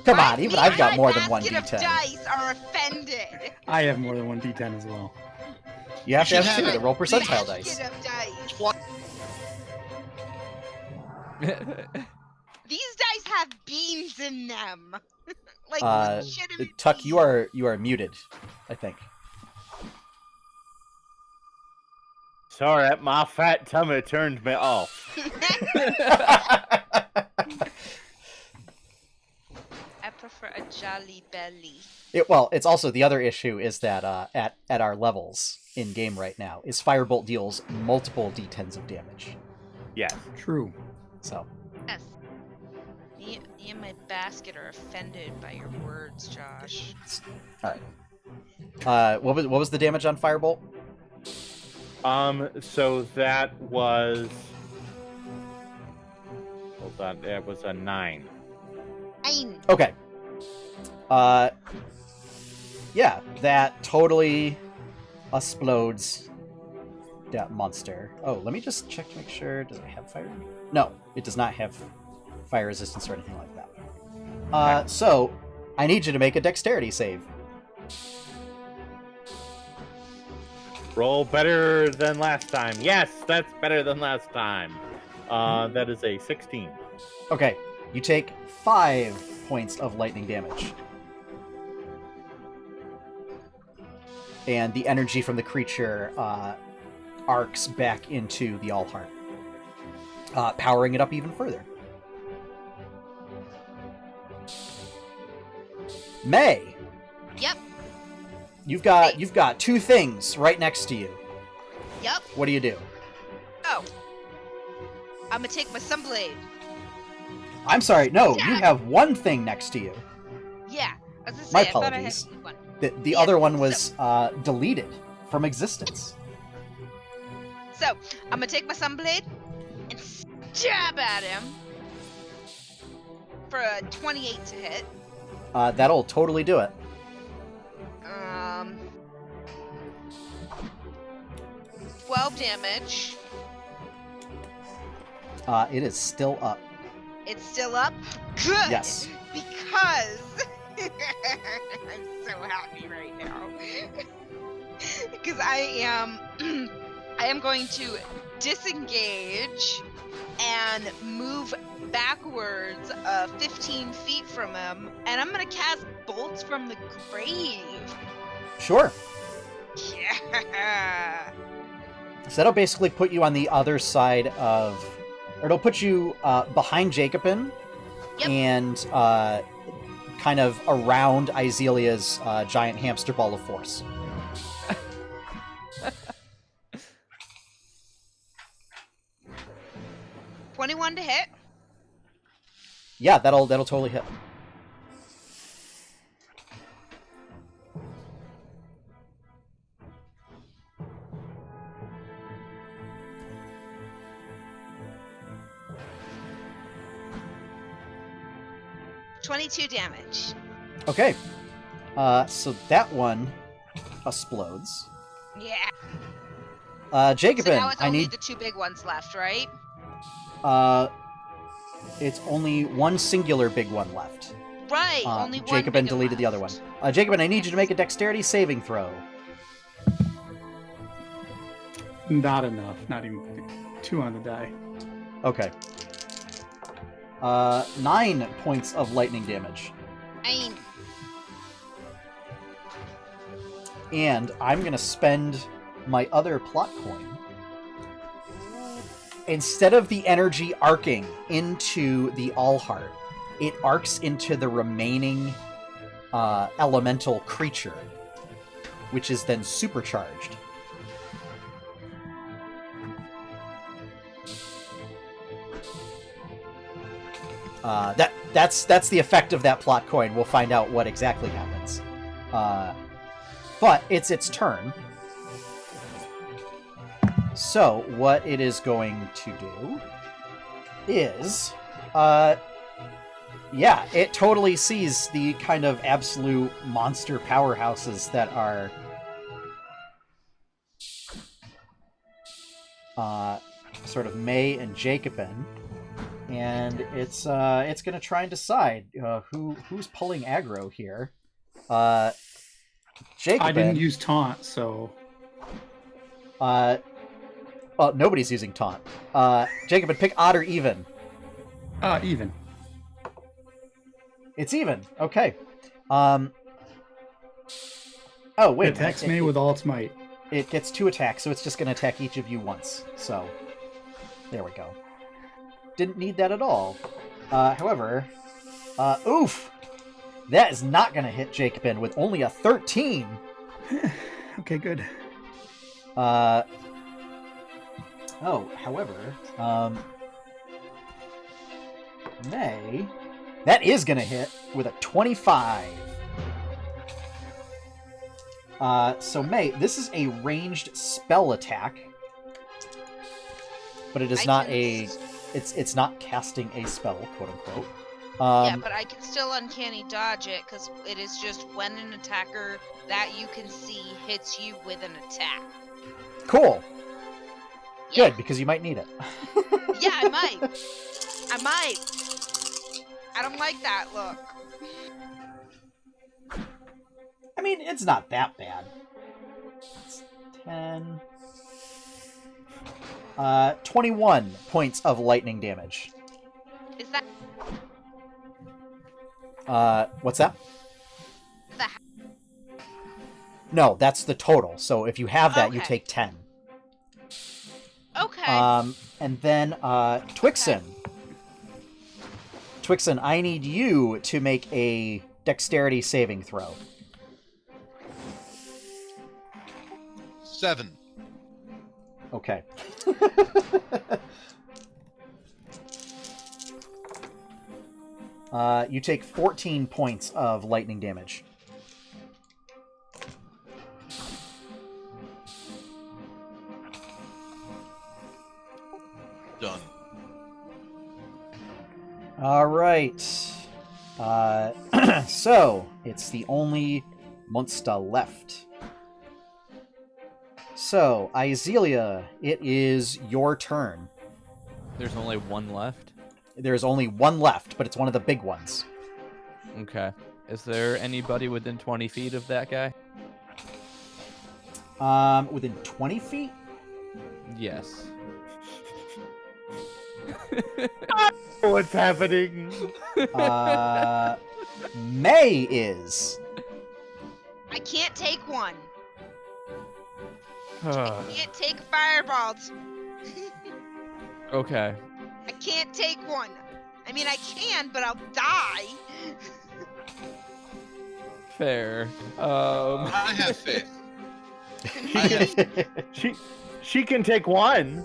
[SPEAKER 1] Come on, even I've got more than one
[SPEAKER 2] basket of
[SPEAKER 1] D10.
[SPEAKER 2] dice are offended.
[SPEAKER 4] I have more than one D10 as well.
[SPEAKER 1] You have to
[SPEAKER 5] You
[SPEAKER 1] have
[SPEAKER 5] should
[SPEAKER 1] two.
[SPEAKER 5] have
[SPEAKER 1] The roll percentile
[SPEAKER 2] Basket
[SPEAKER 1] dice.
[SPEAKER 2] of dice.
[SPEAKER 5] What?
[SPEAKER 2] These dice have beans in them. Like legitimate
[SPEAKER 1] Tuck,
[SPEAKER 2] beans.
[SPEAKER 1] you are muted, I think.
[SPEAKER 3] Sorry, my fat tummy turned me off.
[SPEAKER 2] I prefer a jolly belly.
[SPEAKER 1] Well, it's also the other issue is that at our levels in game right now, is Firebolt deals multiple D10s of damage.
[SPEAKER 3] Yes.
[SPEAKER 4] True.
[SPEAKER 1] So
[SPEAKER 2] Yes. Me and my basket are offended by your words, Josh.
[SPEAKER 1] all right. What was the damage on Firebolt?
[SPEAKER 3] So that was... Hold on, that was a 9.
[SPEAKER 2] Fine.
[SPEAKER 1] Okay. Yeah, that totally explodes that monster. Oh, let me just check to make sure. Does it have fire? No, it does not have fire resistance or anything like that. So I need you to make a dexterity save.
[SPEAKER 3] Roll better than last time. Yes, that's better than last time. That is a 16.
[SPEAKER 1] Okay, you take 5 points of lightning damage. And the energy from the creature arcs back into the AllHeart, powering it up even further. May!
[SPEAKER 2] Yep.
[SPEAKER 1] You've got 2 things right next to you.
[SPEAKER 2] Yep.
[SPEAKER 1] What do you do?
[SPEAKER 2] Oh. I'm gonna take my sunblade.
[SPEAKER 1] I'm sorry, no,
[SPEAKER 2] Yeah.
[SPEAKER 1] you have 1 thing next to you.
[SPEAKER 2] Yeah. I was gonna say,
[SPEAKER 1] My
[SPEAKER 2] I thought I
[SPEAKER 1] apologies.
[SPEAKER 2] had one.
[SPEAKER 1] The
[SPEAKER 2] Yeah,
[SPEAKER 1] other one was deleted from existence.
[SPEAKER 2] So, I'm gonna take my sunblade and stab at him for a 28 to hit.
[SPEAKER 1] That'll totally do it.
[SPEAKER 2] 12 damage.
[SPEAKER 1] It is still up.
[SPEAKER 2] It's still up? Good!
[SPEAKER 1] Yes.
[SPEAKER 2] Because... I'm so happy right now. Because I am going to disengage and move backwards 15 feet from him, and I'm going to cast bolts from the grave.
[SPEAKER 1] Sure.
[SPEAKER 2] Yeah.
[SPEAKER 1] So that'll basically put you on the other side of... Or it'll put you behind Jacobin.
[SPEAKER 2] Yep.
[SPEAKER 1] And kind of around Iselia's giant hamster ball of force.
[SPEAKER 2] 21 to hit.
[SPEAKER 1] Yeah, that'll totally hit.
[SPEAKER 2] 22 damage.
[SPEAKER 1] Okay. So that one explodes.
[SPEAKER 2] Yeah.
[SPEAKER 1] Jacobin,
[SPEAKER 2] So now it's
[SPEAKER 1] I
[SPEAKER 2] only
[SPEAKER 1] need.
[SPEAKER 2] the 2 big ones left, right?
[SPEAKER 1] It's only one singular big one left.
[SPEAKER 2] Right. Only one.
[SPEAKER 1] Jacobin deleted the other one. Jacobin, I need you to make a dexterity saving throw.
[SPEAKER 4] Not enough. Not even 2 on the die.
[SPEAKER 1] Okay. 9 points of lightning damage.
[SPEAKER 2] 9.
[SPEAKER 1] And I'm gonna spend my other plot coin. Instead of the energy arcing into the AllHeart, it arcs into the remaining elemental creature, which is then supercharged. That's the effect of that plot coin. We'll find out what exactly happens. But it's its turn. So what it is going to do is, yeah, it totally sees the kind of absolute monster powerhouses that are sort of May and Jacobin. And it's gonna try and decide who's pulling aggro here. Jacobin.
[SPEAKER 4] I didn't use taunt, so.
[SPEAKER 1] Well, nobody's using taunt. Jacobin, pick odd or even.
[SPEAKER 4] Even.
[SPEAKER 1] It's even. Okay. Oh wait.
[SPEAKER 4] It attacks me with all its might.
[SPEAKER 1] It gets 2 attacks, so it's just gonna attack each of you once. So there we go. Didn't need that at all. However, oof! That is not going to hit Jacobin with only a 13.
[SPEAKER 4] Okay, good.
[SPEAKER 1] However, May, that is going to hit with a 25. So May, this is a ranged spell attack, but it is it's not casting a spell, quote unquote.
[SPEAKER 2] Yeah, but I can still uncanny dodge it because it is just when an attacker that you can see hits you with an attack.
[SPEAKER 1] Cool.
[SPEAKER 2] Yeah.
[SPEAKER 1] Good, because you might need it.
[SPEAKER 2] Yeah, I might. I don't like that look.
[SPEAKER 1] I mean, it's not that bad. It's 10... 21 points of lightning damage.
[SPEAKER 2] Is that...
[SPEAKER 1] What's that? No, that's the total. So if you have that, you take 10.
[SPEAKER 2] Okay.
[SPEAKER 1] And then, Twixen.
[SPEAKER 2] Okay.
[SPEAKER 1] Twixen, I need you to make a dexterity saving throw.
[SPEAKER 5] 7.
[SPEAKER 1] Okay. You take 14 points of lightning damage.
[SPEAKER 5] Done.
[SPEAKER 1] All right. So, it's the only monster left. So, Izelia, it is your turn.
[SPEAKER 6] There's only one left?
[SPEAKER 1] There's only one left, but it's one of the big ones.
[SPEAKER 6] Okay. Is there anybody within 20 feet of that guy?
[SPEAKER 1] Within 20 feet?
[SPEAKER 6] Yes.
[SPEAKER 3] What's happening?
[SPEAKER 1] May is.
[SPEAKER 2] I can't take one. I can't take fireballs.
[SPEAKER 6] Okay.
[SPEAKER 2] I can't take one. I mean, I can, but I'll die.
[SPEAKER 6] Fair.
[SPEAKER 5] I have faith.
[SPEAKER 3] She can take one.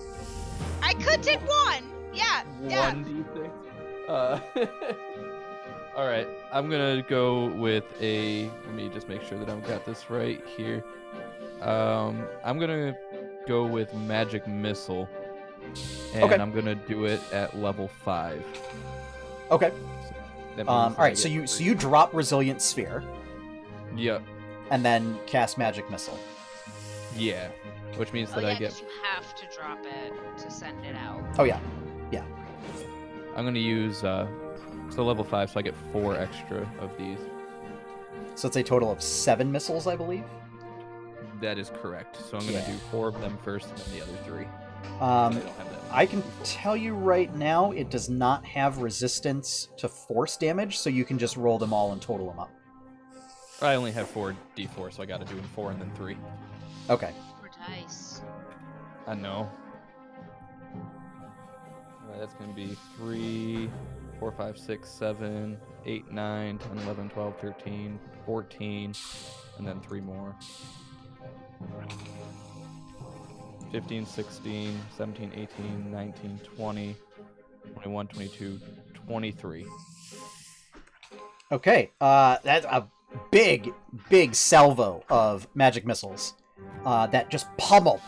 [SPEAKER 2] I could take one. Yeah.
[SPEAKER 6] 1d6. All right. I'm gonna go with a. Let me just make sure that I've got this right here. I'm gonna go with magic missile, and
[SPEAKER 1] Okay.
[SPEAKER 6] I'm gonna do it at level 5.
[SPEAKER 1] Okay. All right, so you drop Resilient Sphere.
[SPEAKER 6] Yep.
[SPEAKER 1] And then cast Magic Missile.
[SPEAKER 6] Yeah. Which means that I get.
[SPEAKER 2] 'cause you have to drop it to send it out.
[SPEAKER 1] Oh yeah.
[SPEAKER 6] I'm gonna use so level 5, so I get 4 extra of these.
[SPEAKER 1] So it's a total of 7 missiles, I believe.
[SPEAKER 6] That is correct. So I'm gonna do 4 of them first, and then the other 3.
[SPEAKER 1] I can tell you right now, it does not have resistance to force damage, so you can just roll them all and total them up.
[SPEAKER 6] I only have 4d4, so I gotta do 4 and then 3.
[SPEAKER 1] Okay.
[SPEAKER 2] 4 dice.
[SPEAKER 6] I know. Alright, that's gonna be 3, 4, 5, 6, 7, 8, 9, 10, 11, 12, 13, 14, and then 3 more. 15, 16, 17, 18, 19, 20, 21, 22, 23.
[SPEAKER 1] Okay, that's a big salvo of magic missiles that just pummel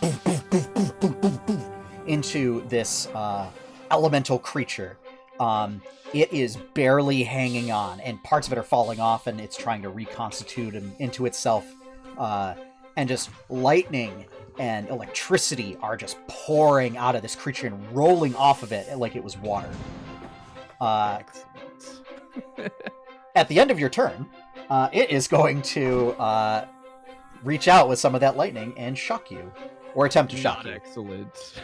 [SPEAKER 1] into this elemental creature. It is barely hanging on, and parts of it are falling off, and it's trying to reconstitute into itself. And just lightning and electricity are just pouring out of this creature and rolling off of it like it was water. At the end of your turn, it is going to reach out with some of that lightning and shock you, or attempt to shock you.
[SPEAKER 6] Excellent.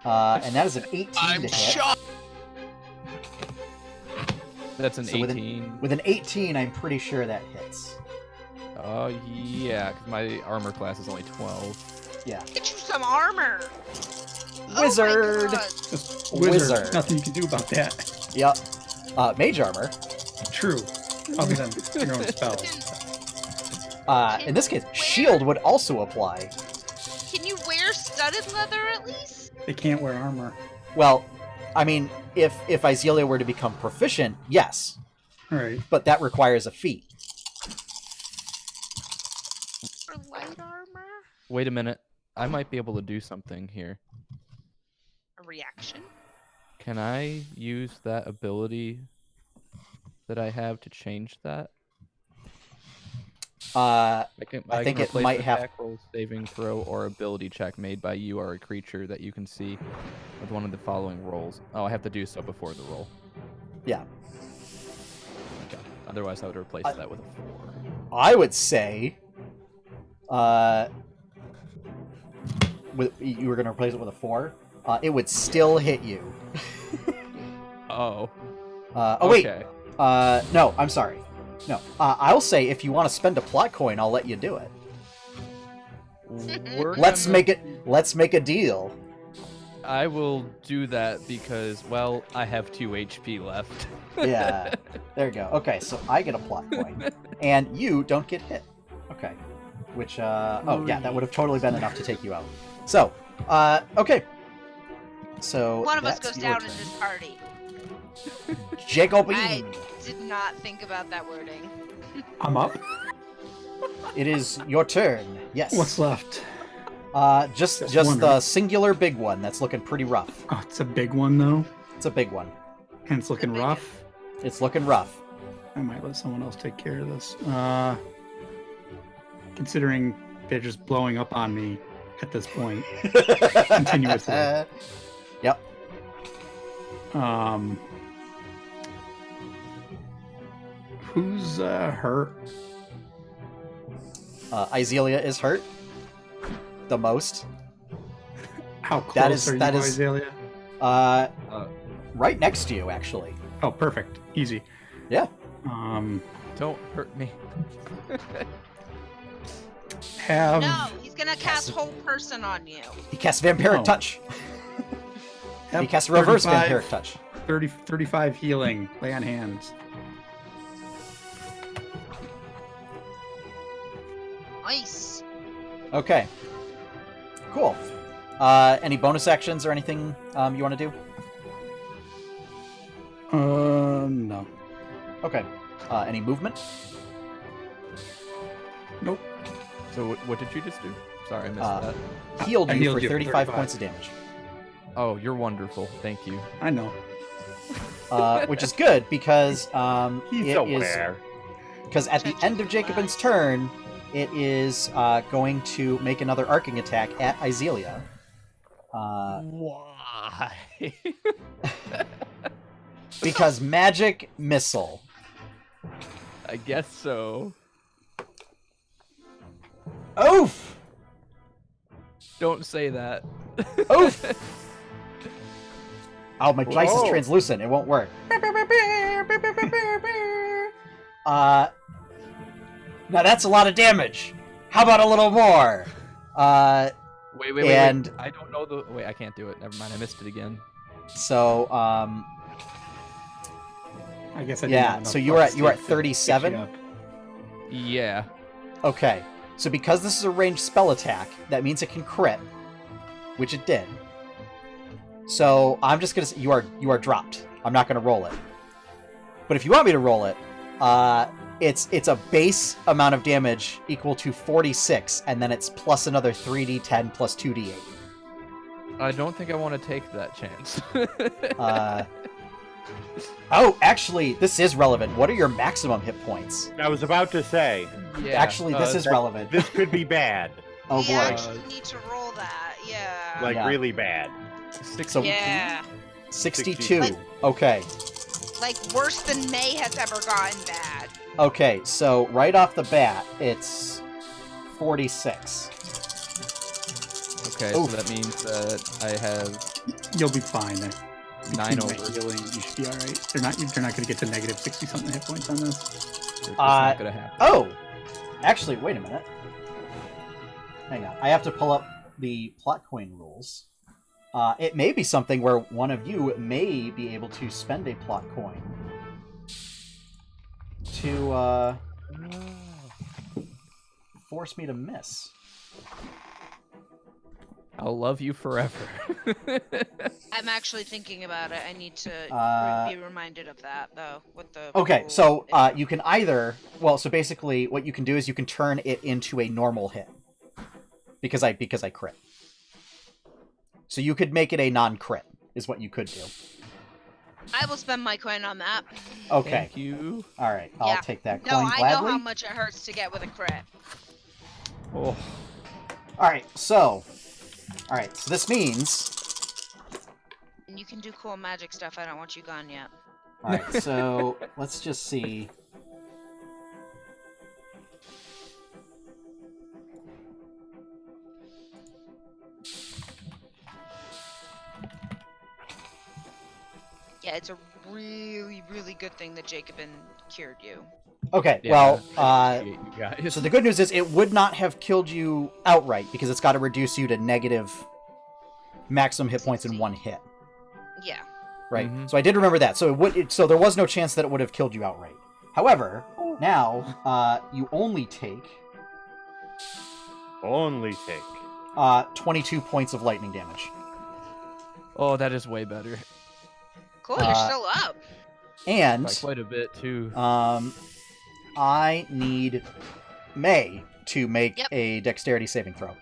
[SPEAKER 1] And that is an 18
[SPEAKER 5] I'm
[SPEAKER 1] to hit.
[SPEAKER 5] shocked.
[SPEAKER 6] That's an
[SPEAKER 1] So
[SPEAKER 6] 18.
[SPEAKER 1] With an 18, I'm pretty sure that hits.
[SPEAKER 6] Yeah, because my armor class is only 12.
[SPEAKER 1] Yeah.
[SPEAKER 2] Get you some armor.
[SPEAKER 1] Wizard.
[SPEAKER 2] Oh my God.
[SPEAKER 4] Just
[SPEAKER 1] Wizard.
[SPEAKER 4] wizard. Nothing you can do about that.
[SPEAKER 1] Yep. Mage armor.
[SPEAKER 4] True. Other than your own spells.
[SPEAKER 1] In this case, shield would also apply.
[SPEAKER 2] Can you wear studded leather at least?
[SPEAKER 4] They can't wear armor.
[SPEAKER 1] Well, I mean, if Iselia were to become proficient, yes,
[SPEAKER 4] All right.
[SPEAKER 1] but that requires a feat.
[SPEAKER 2] Or light armor?
[SPEAKER 6] Wait a minute. I might be able to do something here.
[SPEAKER 2] A reaction?
[SPEAKER 6] Can I use that ability that I have to change that?
[SPEAKER 1] I
[SPEAKER 6] I
[SPEAKER 1] think
[SPEAKER 6] can
[SPEAKER 1] it
[SPEAKER 6] replace
[SPEAKER 1] might
[SPEAKER 6] an
[SPEAKER 1] have.
[SPEAKER 6] attack roll, saving throw, or ability check made by you or a creature that you can see with one of the following rolls. Oh, I have to do so before the roll.
[SPEAKER 1] Yeah,
[SPEAKER 6] Okay. Otherwise, I would replace that with a 4.
[SPEAKER 1] I would say. You were going to replace it with a 4. It would still hit you.
[SPEAKER 6] Oh.
[SPEAKER 1] Wait.
[SPEAKER 6] Okay.
[SPEAKER 1] No, I'm sorry. No, I'll say if you want to spend a plot coin, I'll let you do it. Let's make a deal.
[SPEAKER 6] I will do that because, well, I have 2 HP left.
[SPEAKER 1] Yeah, there you go. Okay, so I get a plot coin, and you don't get hit. Okay, which oh yeah, that would have totally been enough to take you out. So, okay. So
[SPEAKER 2] One of us
[SPEAKER 1] that's
[SPEAKER 2] goes
[SPEAKER 1] your
[SPEAKER 2] down
[SPEAKER 1] turn.
[SPEAKER 2] in this party.
[SPEAKER 1] Jacobine.
[SPEAKER 2] I did not think about that wording.
[SPEAKER 4] I'm up.
[SPEAKER 1] It is your turn. Yes.
[SPEAKER 4] What's left?
[SPEAKER 1] Just
[SPEAKER 4] one,
[SPEAKER 1] the
[SPEAKER 4] right?
[SPEAKER 1] singular big one that's looking pretty rough.
[SPEAKER 4] Oh, it's a big one though,
[SPEAKER 1] It's a big one.
[SPEAKER 4] and it's looking rough.
[SPEAKER 1] It's looking rough.
[SPEAKER 4] I might let someone else take care of this. Considering they're just blowing up on me at this point continuously.
[SPEAKER 1] Yep.
[SPEAKER 4] Who's hurt?
[SPEAKER 1] Iselia is hurt. The most.
[SPEAKER 4] How close
[SPEAKER 1] That is-
[SPEAKER 4] are you,
[SPEAKER 1] that is-
[SPEAKER 4] Azalea?
[SPEAKER 1] Right next to you, actually.
[SPEAKER 4] Oh, perfect. Easy.
[SPEAKER 1] Yeah.
[SPEAKER 6] Don't hurt me.
[SPEAKER 4] Have
[SPEAKER 2] No, he's gonna cast whole person on you.
[SPEAKER 1] He casts Vampiric
[SPEAKER 4] No.
[SPEAKER 1] Touch.
[SPEAKER 4] have
[SPEAKER 1] He casts Reverse
[SPEAKER 4] 35
[SPEAKER 1] Vampiric Touch.
[SPEAKER 4] 35 healing. Lay on hands.
[SPEAKER 2] Nice.
[SPEAKER 1] Okay. Cool. Any bonus actions or anything you want to do?
[SPEAKER 4] No.
[SPEAKER 1] Okay. Any movement?
[SPEAKER 4] Nope.
[SPEAKER 6] So what did you just do? Sorry, I missed
[SPEAKER 1] Uh,
[SPEAKER 6] that.
[SPEAKER 1] Healed
[SPEAKER 4] I
[SPEAKER 1] you
[SPEAKER 4] healed
[SPEAKER 1] for
[SPEAKER 4] you for
[SPEAKER 1] 35
[SPEAKER 4] 35.
[SPEAKER 1] points of damage.
[SPEAKER 6] Oh, you're wonderful. Thank you.
[SPEAKER 4] I know.
[SPEAKER 1] which is good because
[SPEAKER 3] He's
[SPEAKER 1] it is
[SPEAKER 3] aware.
[SPEAKER 1] because at the end of Jacobin's turn, it is going to make another arcing attack at Izelia.
[SPEAKER 6] Why?
[SPEAKER 1] Because magic missile.
[SPEAKER 6] I guess so.
[SPEAKER 1] Oof!
[SPEAKER 6] Don't say that.
[SPEAKER 1] Oof! Oh, my dice is
[SPEAKER 3] Whoa.
[SPEAKER 1] translucent. It won't work. Now that's a lot of damage. How about a little more?
[SPEAKER 6] Wait.
[SPEAKER 1] And-
[SPEAKER 6] I don't know the. Wait, I can't do it. Never mind. I missed it again.
[SPEAKER 1] So,
[SPEAKER 4] I guess I didn't
[SPEAKER 1] yeah.
[SPEAKER 4] have enough
[SPEAKER 1] So you were at
[SPEAKER 4] flex to pick
[SPEAKER 1] 37.
[SPEAKER 4] you up.
[SPEAKER 6] Yeah.
[SPEAKER 1] Okay. So because this is a ranged spell attack, that means it can crit, which it did. So I'm just gonna say you are dropped. I'm not gonna roll it. But if you want me to roll it, it's a base amount of damage equal to 46, and then it's plus another 3d10 plus 2d8.
[SPEAKER 6] I don't think I want to take that chance.
[SPEAKER 1] Oh, actually, this is relevant. What are your maximum hit points?
[SPEAKER 3] I was about to say,
[SPEAKER 6] Yeah,
[SPEAKER 1] Actually, this is relevant.
[SPEAKER 3] this could be bad.
[SPEAKER 1] Oh
[SPEAKER 2] We
[SPEAKER 1] boy.
[SPEAKER 2] actually need to roll that. Yeah.
[SPEAKER 3] Like,
[SPEAKER 1] Yeah.
[SPEAKER 3] really bad.
[SPEAKER 1] So
[SPEAKER 2] yeah.
[SPEAKER 1] 62.
[SPEAKER 2] Like-
[SPEAKER 1] Okay.
[SPEAKER 2] Like worse than May has ever gotten bad.
[SPEAKER 1] Okay, so right off the bat, it's 46.
[SPEAKER 6] Okay,
[SPEAKER 1] Oof.
[SPEAKER 6] so that means that I have
[SPEAKER 4] You'll be fine.
[SPEAKER 6] 9
[SPEAKER 4] Between my
[SPEAKER 6] over.
[SPEAKER 4] healing, you should be all right. You're not going to get to negative 60 something hit points on this.
[SPEAKER 6] It's not gonna happen.
[SPEAKER 1] Oh! Actually, wait a minute. Hang on. I have to pull up the plot coin rules. It may be something where one of you may be able to spend a plot coin to force me to miss.
[SPEAKER 6] I'll love you forever.
[SPEAKER 2] I'm actually thinking about it. I need to be reminded of that though. With the
[SPEAKER 1] Okay,
[SPEAKER 2] rule.
[SPEAKER 1] so you can either so basically what you can do is you can turn it into a normal hit because I crit. So you could make it a non-crit is what you could do.
[SPEAKER 2] I will spend my coin on that.
[SPEAKER 1] Okay,
[SPEAKER 6] Thank you.
[SPEAKER 1] all right, I'll
[SPEAKER 2] Yeah.
[SPEAKER 1] take that
[SPEAKER 2] No,
[SPEAKER 1] coin
[SPEAKER 2] I
[SPEAKER 1] gladly.
[SPEAKER 2] know how much it hurts to get with a crit.
[SPEAKER 6] Oh,
[SPEAKER 1] All right, so this means
[SPEAKER 2] And you can do cool magic stuff. I don't want you gone yet.
[SPEAKER 1] all right. So let's just see.
[SPEAKER 2] Yeah, it's a really, really good thing that Jacobin cured you.
[SPEAKER 1] Okay,
[SPEAKER 6] yeah,
[SPEAKER 1] well,
[SPEAKER 6] I appreciate you guys.
[SPEAKER 1] so the good news is it would not have killed you outright because it's got to reduce you to negative maximum hit points in one hit,
[SPEAKER 2] Yeah.
[SPEAKER 1] right?
[SPEAKER 6] Mhm.
[SPEAKER 1] So I did remember that. So so there was no chance that it would have killed you outright. However, now you only take
[SPEAKER 3] Only take.
[SPEAKER 1] 22 points of lightning damage,
[SPEAKER 6] Oh, that is way better.
[SPEAKER 2] Cool, you're still up.
[SPEAKER 1] and
[SPEAKER 6] By quite a bit too.
[SPEAKER 1] I need May to make
[SPEAKER 2] Yep.
[SPEAKER 1] a dexterity saving throw.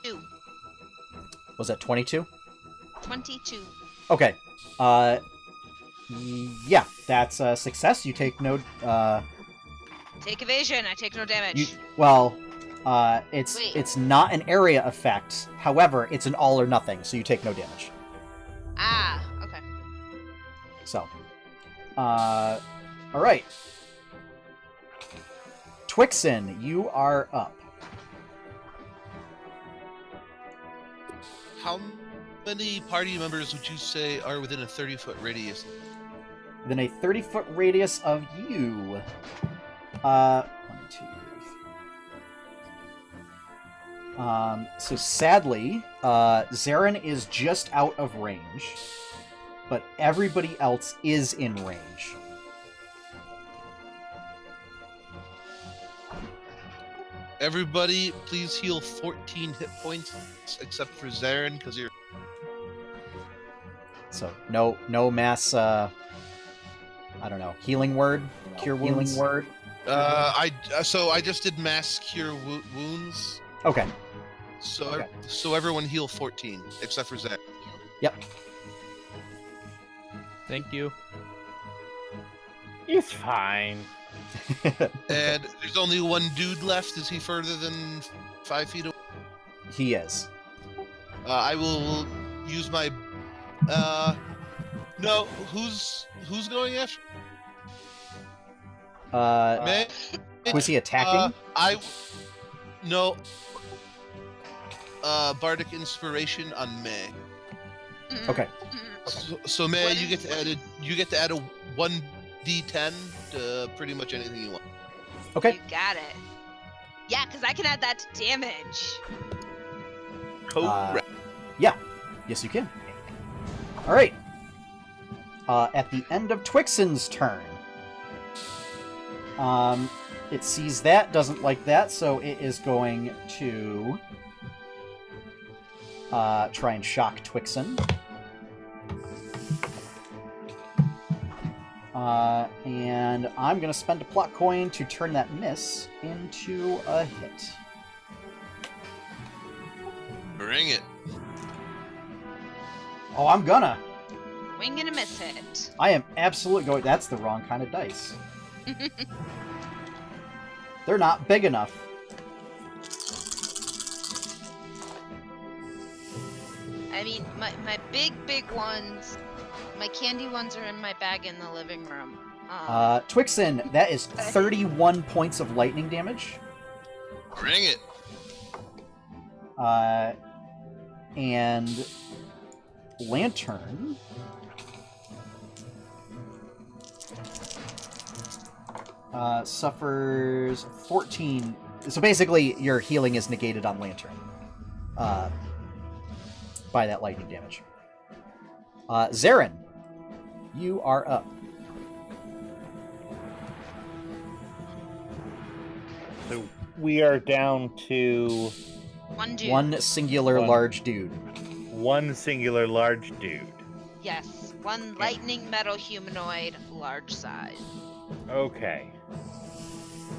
[SPEAKER 2] Two.
[SPEAKER 1] Was that 22?
[SPEAKER 2] 22.
[SPEAKER 1] Okay. Yeah, that's a success. You take no.
[SPEAKER 2] Take evasion. I take no damage.
[SPEAKER 1] It's
[SPEAKER 2] Wait.
[SPEAKER 1] it's not an area effect. However, it's an all or nothing, so you take no damage.
[SPEAKER 2] Ah, okay.
[SPEAKER 1] So, all right. Twixen, you are up.
[SPEAKER 5] How many party members would you say are within a 30-foot radius?
[SPEAKER 1] Within a 30-foot radius of you. 1, 2, 3. So sadly, Zarin is just out of range, but everybody else is in range.
[SPEAKER 5] Everybody, please heal 14 hit points, except for Zarin, because you're...
[SPEAKER 1] So no mass I don't know, healing word, cure wounds.
[SPEAKER 4] Healing word.
[SPEAKER 5] I just did mass cure wounds.
[SPEAKER 1] Okay.
[SPEAKER 5] So everyone heal 14 except for Zach.
[SPEAKER 1] Yep.
[SPEAKER 6] Thank you.
[SPEAKER 3] It's fine.
[SPEAKER 5] And there's only one dude left. Is he further than 5 feet away?
[SPEAKER 1] He is.
[SPEAKER 5] I will use my. No. Who's going after? May?
[SPEAKER 1] Was he attacking?
[SPEAKER 5] No. Bardic inspiration on May.
[SPEAKER 1] Okay.
[SPEAKER 5] So May, you get to add a 1d10 to pretty much anything you want.
[SPEAKER 1] Okay.
[SPEAKER 2] You got it. Yeah, because I can add that to damage.
[SPEAKER 5] Correct.
[SPEAKER 1] Yeah. Yes, you can. All right. At the end of Twixen's turn, it sees that, doesn't like that, so it is going to try and shock Twixen. And I'm going to spend a plot coin to turn that miss into a hit.
[SPEAKER 5] Bring it.
[SPEAKER 1] Oh, I'm gonna.
[SPEAKER 2] Wing and a miss hit.
[SPEAKER 1] I am absolutely going. That's the wrong kind of dice. They're not big enough.
[SPEAKER 2] I mean, my big ones, my candy ones are in my bag in the living room.
[SPEAKER 1] Twixen, that is 31 points of lightning damage.
[SPEAKER 5] Bring it.
[SPEAKER 1] And Lantern suffers 14. So basically, your healing is negated on Lantern by that lightning damage. Zarin, you are up.
[SPEAKER 3] So we are down to
[SPEAKER 2] One dude.
[SPEAKER 1] One singular large dude.
[SPEAKER 3] one singular large dude.
[SPEAKER 2] Yes, one lightning metal humanoid, large size.
[SPEAKER 3] Okay.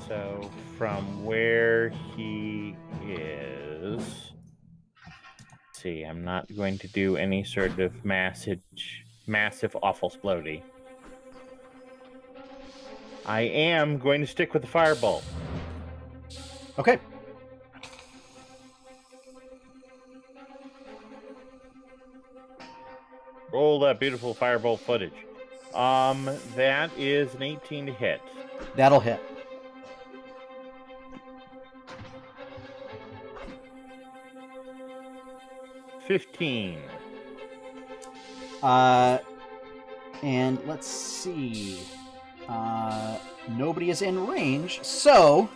[SPEAKER 3] So from where he is, let's see, I'm not going to do any sort of massive awful splody. I am going to stick with the fireball.
[SPEAKER 1] Okay.
[SPEAKER 3] Roll that beautiful fireball footage. That is an 18 to hit.
[SPEAKER 1] That'll hit.
[SPEAKER 3] $15.
[SPEAKER 1] And let's see. Nobody is in range, so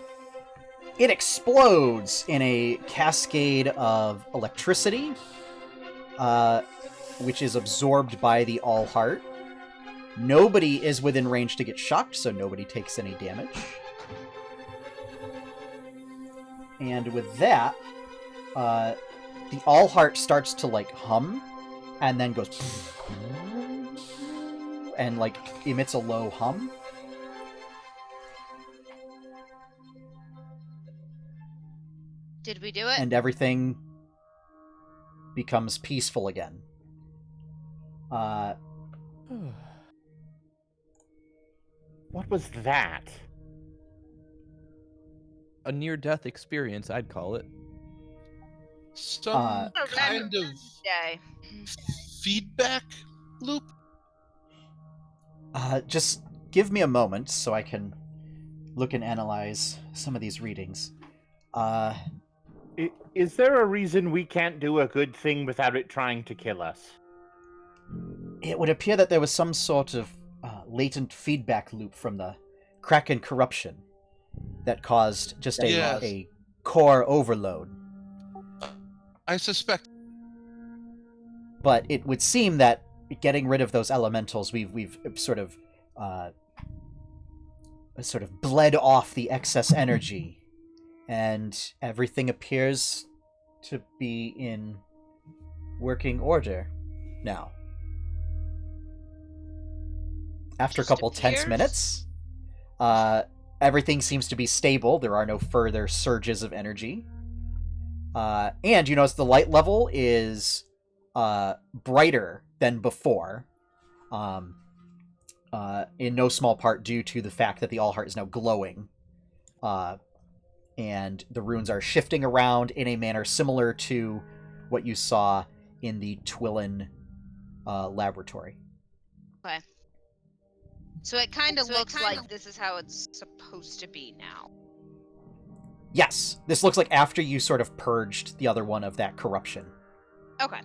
[SPEAKER 1] it explodes in a cascade of electricity, which is absorbed by the AllHeart. Nobody is within range to get shocked, so nobody takes any damage. And with that, the AllHeart starts to, like, hum, and then goes... and, like, emits a low hum.
[SPEAKER 2] Did we do it?
[SPEAKER 1] And everything becomes peaceful again.
[SPEAKER 3] What was that?
[SPEAKER 6] A near-death experience, I'd call it.
[SPEAKER 5] Some kind of
[SPEAKER 2] Day.
[SPEAKER 5] feedback loop?
[SPEAKER 1] Just give me a moment so I can look and analyze some of these readings.
[SPEAKER 3] Is there a reason we can't do a good thing without it trying to kill us?
[SPEAKER 1] It would appear that there was some sort of latent feedback loop from the Kraken corruption that caused just a core overload.
[SPEAKER 5] I suspect.
[SPEAKER 1] But it would seem that getting rid of those elementals, we've sort of bled off the excess energy, and everything appears to be in working order now. after a couple tense minutes, everything seems to be stable. There are no further surges of energy. And you notice the light level is brighter than before, in no small part due to the fact that the AllHeart is now glowing. And the runes are shifting around in a manner similar to what you saw in the Twillin laboratory.
[SPEAKER 2] Okay. So it kind of looks like this is how it's supposed to be now.
[SPEAKER 1] Yes, this looks like after you sort of purged the other one of that corruption.
[SPEAKER 2] Okay.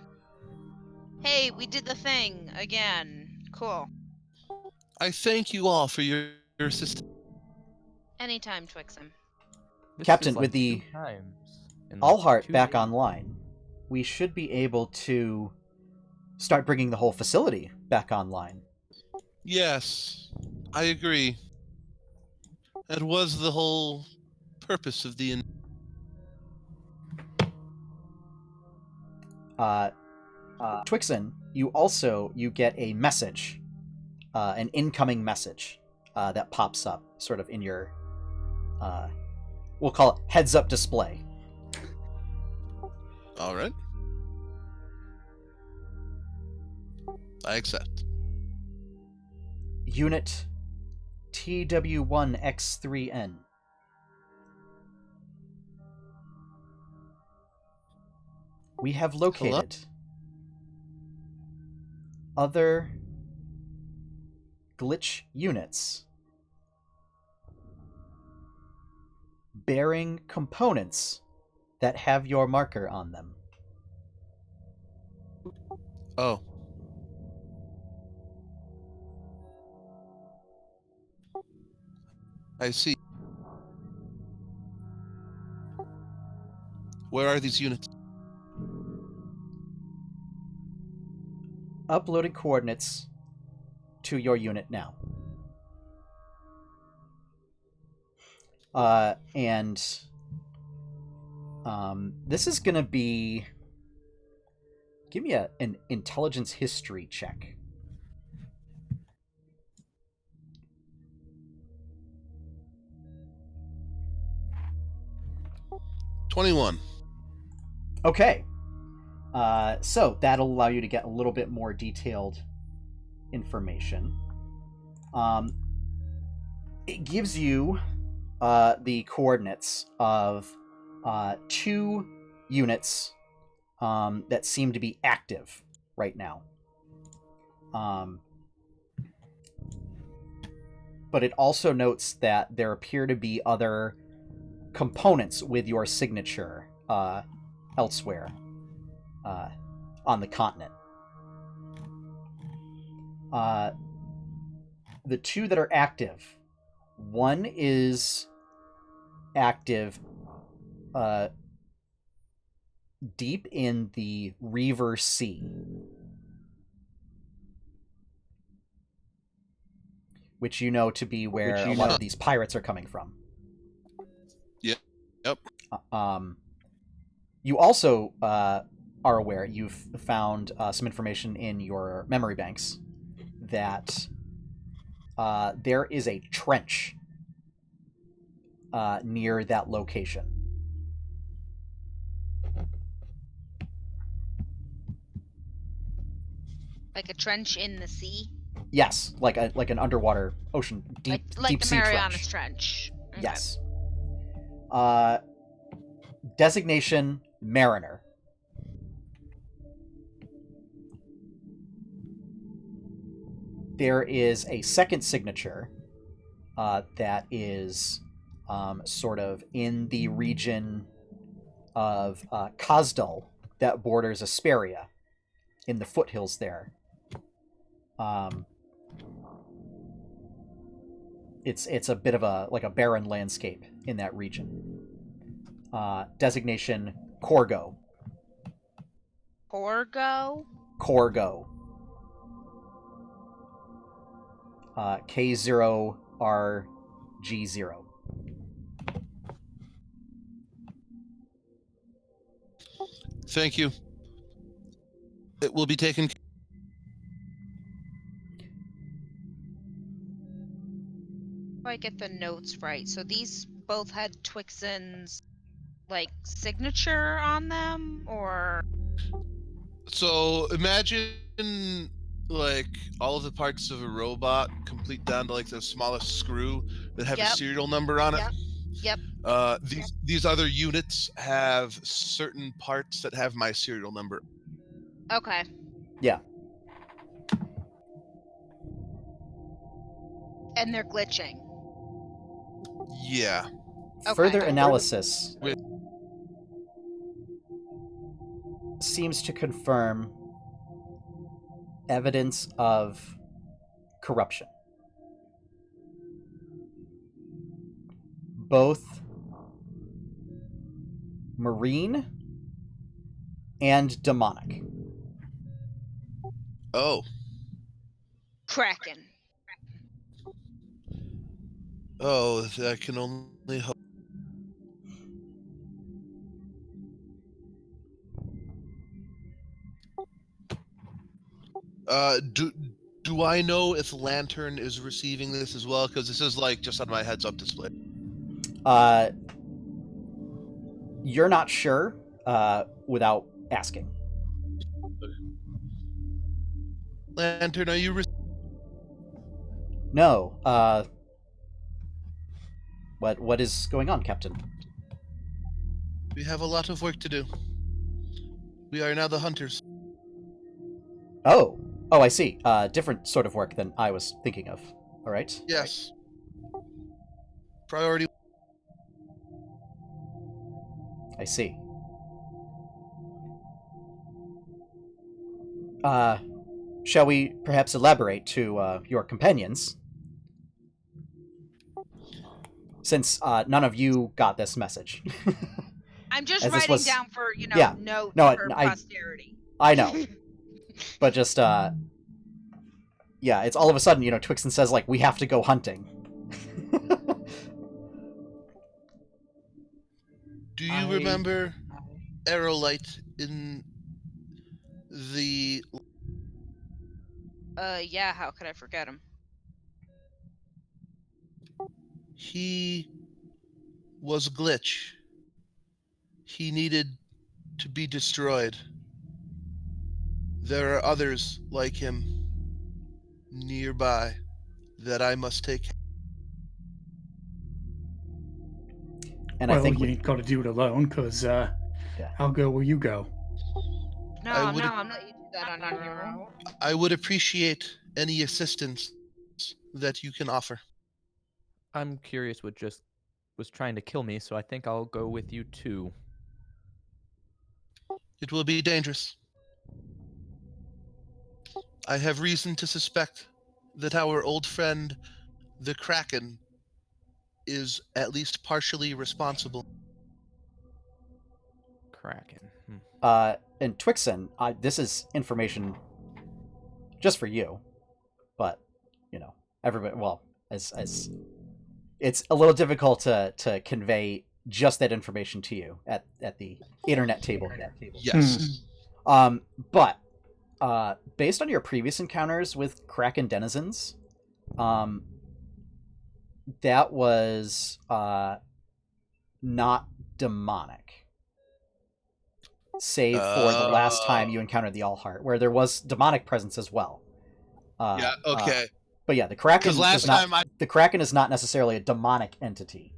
[SPEAKER 2] Hey, we did the thing again. Cool.
[SPEAKER 5] I thank you all for your assistance.
[SPEAKER 2] Anytime, Twixen.
[SPEAKER 1] Captain, with the AllHeart back online, we should be able to start bringing the whole facility back online.
[SPEAKER 5] Yes, I agree. That was the whole purpose of the...
[SPEAKER 1] Twixen, you get a message, an incoming message that pops up sort of in your, we'll call it heads-up display.
[SPEAKER 5] All right. I accept.
[SPEAKER 1] Unit TW1X3N. We have located other glitch units bearing components that have your marker on them.
[SPEAKER 5] Oh. I see. Where are these units?
[SPEAKER 1] Uploading coordinates to your unit now. This is going to be... Give me an intelligence history check.
[SPEAKER 5] $21.
[SPEAKER 1] Okay. So that'll allow you to get a little bit more detailed information. It gives you the coordinates of 2 units that seem to be active right now. But it also notes that there appear to be other components with your signature elsewhere on the continent. The 2 that are active, one is active deep in the Reaver Sea, which you know to be where a lot of these pirates are coming from.
[SPEAKER 5] Yep.
[SPEAKER 1] You also are aware, you've found some information in your memory banks that there is a trench near that location.
[SPEAKER 2] Like a trench in the sea?
[SPEAKER 1] Yes, like an underwater ocean, deep
[SPEAKER 2] like
[SPEAKER 1] sea
[SPEAKER 2] the Marianas Trench.
[SPEAKER 1] Okay. Yes. Designation Mariner. There is a second signature that is sort of in the region of Kazdal that borders Asperia, in the foothills there. It's a bit of a barren landscape in that region. Designation Corgo.
[SPEAKER 2] Corgo?
[SPEAKER 1] Corgo. K0RG0.
[SPEAKER 5] Thank you. It will be taken.
[SPEAKER 2] I get the notes right. So these both had Twixen's like signature on them, or
[SPEAKER 5] So imagine like all of the parts of a robot, complete down to like the smallest screw that have a serial number on it.
[SPEAKER 2] Yep.
[SPEAKER 5] These other units have certain parts that have my serial number.
[SPEAKER 2] Okay.
[SPEAKER 1] Yeah.
[SPEAKER 2] And they're glitching.
[SPEAKER 5] Yeah.
[SPEAKER 2] Okay.
[SPEAKER 1] Further analysis seems to confirm evidence of corruption. Both marine and demonic.
[SPEAKER 5] Oh.
[SPEAKER 2] Kraken.
[SPEAKER 5] Oh, I can only hope. Do I know if Lantern is receiving this as well? Because this is like just on my heads-up display.
[SPEAKER 1] You're not sure without asking.
[SPEAKER 5] Lantern, are you?
[SPEAKER 1] No. What is going on, Captain?
[SPEAKER 5] We have a lot of work to do. We are now the hunters.
[SPEAKER 1] Oh, I see. Different sort of work than I was thinking of. All right.
[SPEAKER 5] Yes. Priority.
[SPEAKER 1] I see. Shall we perhaps elaborate to your companions? Since none of you got this message.
[SPEAKER 2] I'm just writing down for, note for posterity.
[SPEAKER 1] I know. But just, yeah, it's all of a sudden, Twixen says, like, we have to go hunting.
[SPEAKER 5] Do you remember Aerolite in the...
[SPEAKER 2] Yeah, how could I forget him?
[SPEAKER 5] He was a glitch. He needed to be destroyed. There are others like him nearby that I must take.
[SPEAKER 1] And
[SPEAKER 4] well,
[SPEAKER 1] I think
[SPEAKER 4] you ain't got to do it alone, because how go will you go?
[SPEAKER 2] No, I'm not letting you do that on your own.
[SPEAKER 5] I would appreciate any assistance that you can offer.
[SPEAKER 6] I'm curious what just was trying to kill me, so I think I'll go with you too.
[SPEAKER 5] It will be dangerous. I have reason to suspect that our old friend, the Kraken, is at least partially responsible.
[SPEAKER 6] Kraken.
[SPEAKER 1] And Twixen, this is information just for you, but, everybody, well, as it's a little difficult to convey just that information to you at the internet table.
[SPEAKER 5] Yes.
[SPEAKER 1] But based on your previous encounters with Kraken denizens, that was not demonic, save for the last time you encountered the AllHeart, where there was demonic presence as well.
[SPEAKER 5] Yeah. Okay.
[SPEAKER 1] But yeah, the Kraken. The Kraken is not necessarily a demonic entity.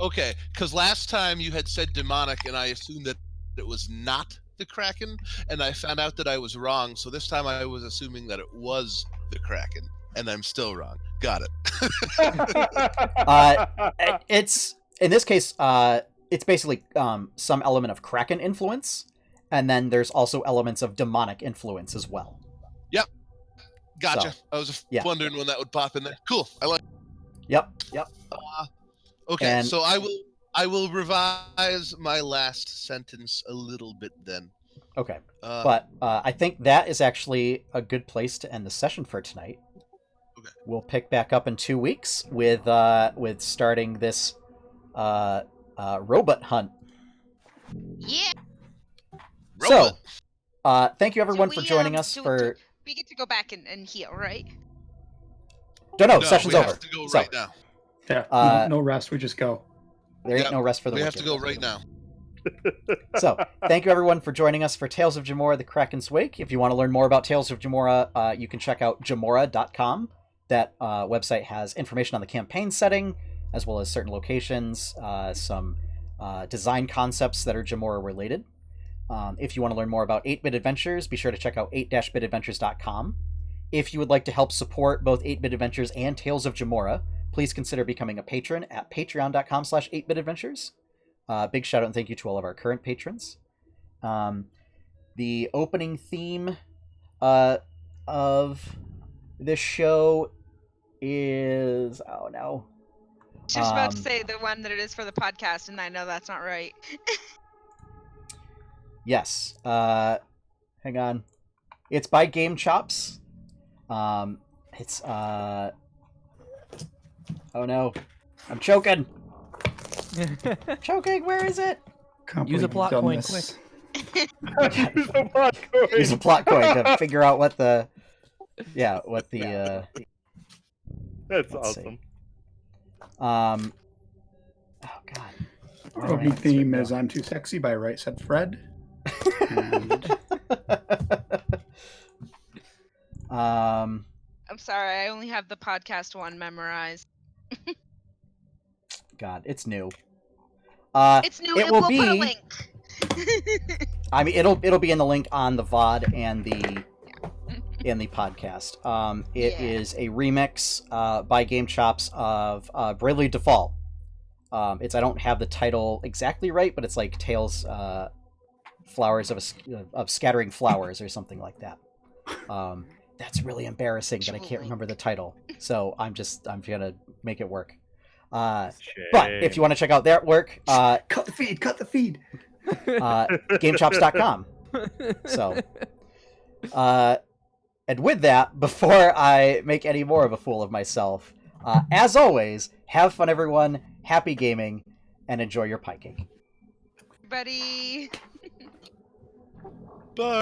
[SPEAKER 5] Okay, because last time you had said demonic, and I assumed that it was not the Kraken, and I found out that I was wrong. So this time I was assuming that it was the Kraken, and I'm still wrong. Got it.
[SPEAKER 1] It's in this case, it's basically some element of Kraken influence, and then there's also elements of demonic influence as well.
[SPEAKER 5] Yep. Gotcha.
[SPEAKER 1] So,
[SPEAKER 5] I was wondering when that would pop in there. Cool. I like.
[SPEAKER 1] Yep.
[SPEAKER 5] Okay,
[SPEAKER 1] and,
[SPEAKER 5] so I will revise my last sentence a little bit then.
[SPEAKER 1] Okay, but I think that is actually a good place to end the session for tonight.
[SPEAKER 5] Okay.
[SPEAKER 1] We'll pick back up in 2 weeks with starting this robot hunt.
[SPEAKER 2] Yeah.
[SPEAKER 5] Robot.
[SPEAKER 1] So, thank you everyone for joining us for.
[SPEAKER 2] We get to go back and heal, right?
[SPEAKER 1] No, session's
[SPEAKER 5] we
[SPEAKER 1] over.
[SPEAKER 5] have to go right now.
[SPEAKER 4] Yeah, no rest. We just go.
[SPEAKER 1] There ain't no rest for the wicked.
[SPEAKER 5] We have to go right now.
[SPEAKER 1] So, thank you everyone for joining us for Tales of Jemmora, the Kraken's Wake. If you want to learn more about Tales of Jemmora, you can check out Jemmora.com. That website has information on the campaign setting, as well as certain locations, some design concepts that are Jemmora related. If you want to learn more about 8-Bit Adventures, be sure to check out 8-bitadventures.com. If you would like to help support both 8-Bit Adventures and Tales of Jemmora, please consider becoming a patron at patreon.com/8bitadventures. Big shout out and thank you to all of our current patrons. The opening theme of this show is... Oh, no.
[SPEAKER 2] She was about to say the one that it is for the podcast, and I know that's not right.
[SPEAKER 1] Yes. Hang on. It's by Game Chops. It's... Oh, no. I'm choking! Choking, where is it?
[SPEAKER 6] Use a plot coin, quick.
[SPEAKER 1] Use a plot coin to figure out what the... Yeah, what the...
[SPEAKER 3] That's awesome.
[SPEAKER 1] See. Oh, God.
[SPEAKER 4] Our opening theme is I'm Too Sexy by Right Said Fred. And...
[SPEAKER 2] I'm sorry, I only have the podcast one memorized.
[SPEAKER 1] God, it's new.
[SPEAKER 2] It's new. It will be... put a link.
[SPEAKER 1] I mean, it'll be in the link on the VOD and the podcast. It is a remix by Game Chops of Bravely Default. I don't have the title exactly right, but it's like Tales, Flowers of Scattering Flowers or something like that. That's really embarrassing that I can't remember the title. So I'm gonna make it work. But if you want to check out their work,
[SPEAKER 4] cut the feed.
[SPEAKER 1] GameChops.com. So, and with that, before I make any more of a fool of myself, as always, have fun, everyone. Happy gaming, and enjoy your pie cake.
[SPEAKER 2] Buddy.
[SPEAKER 5] Bye.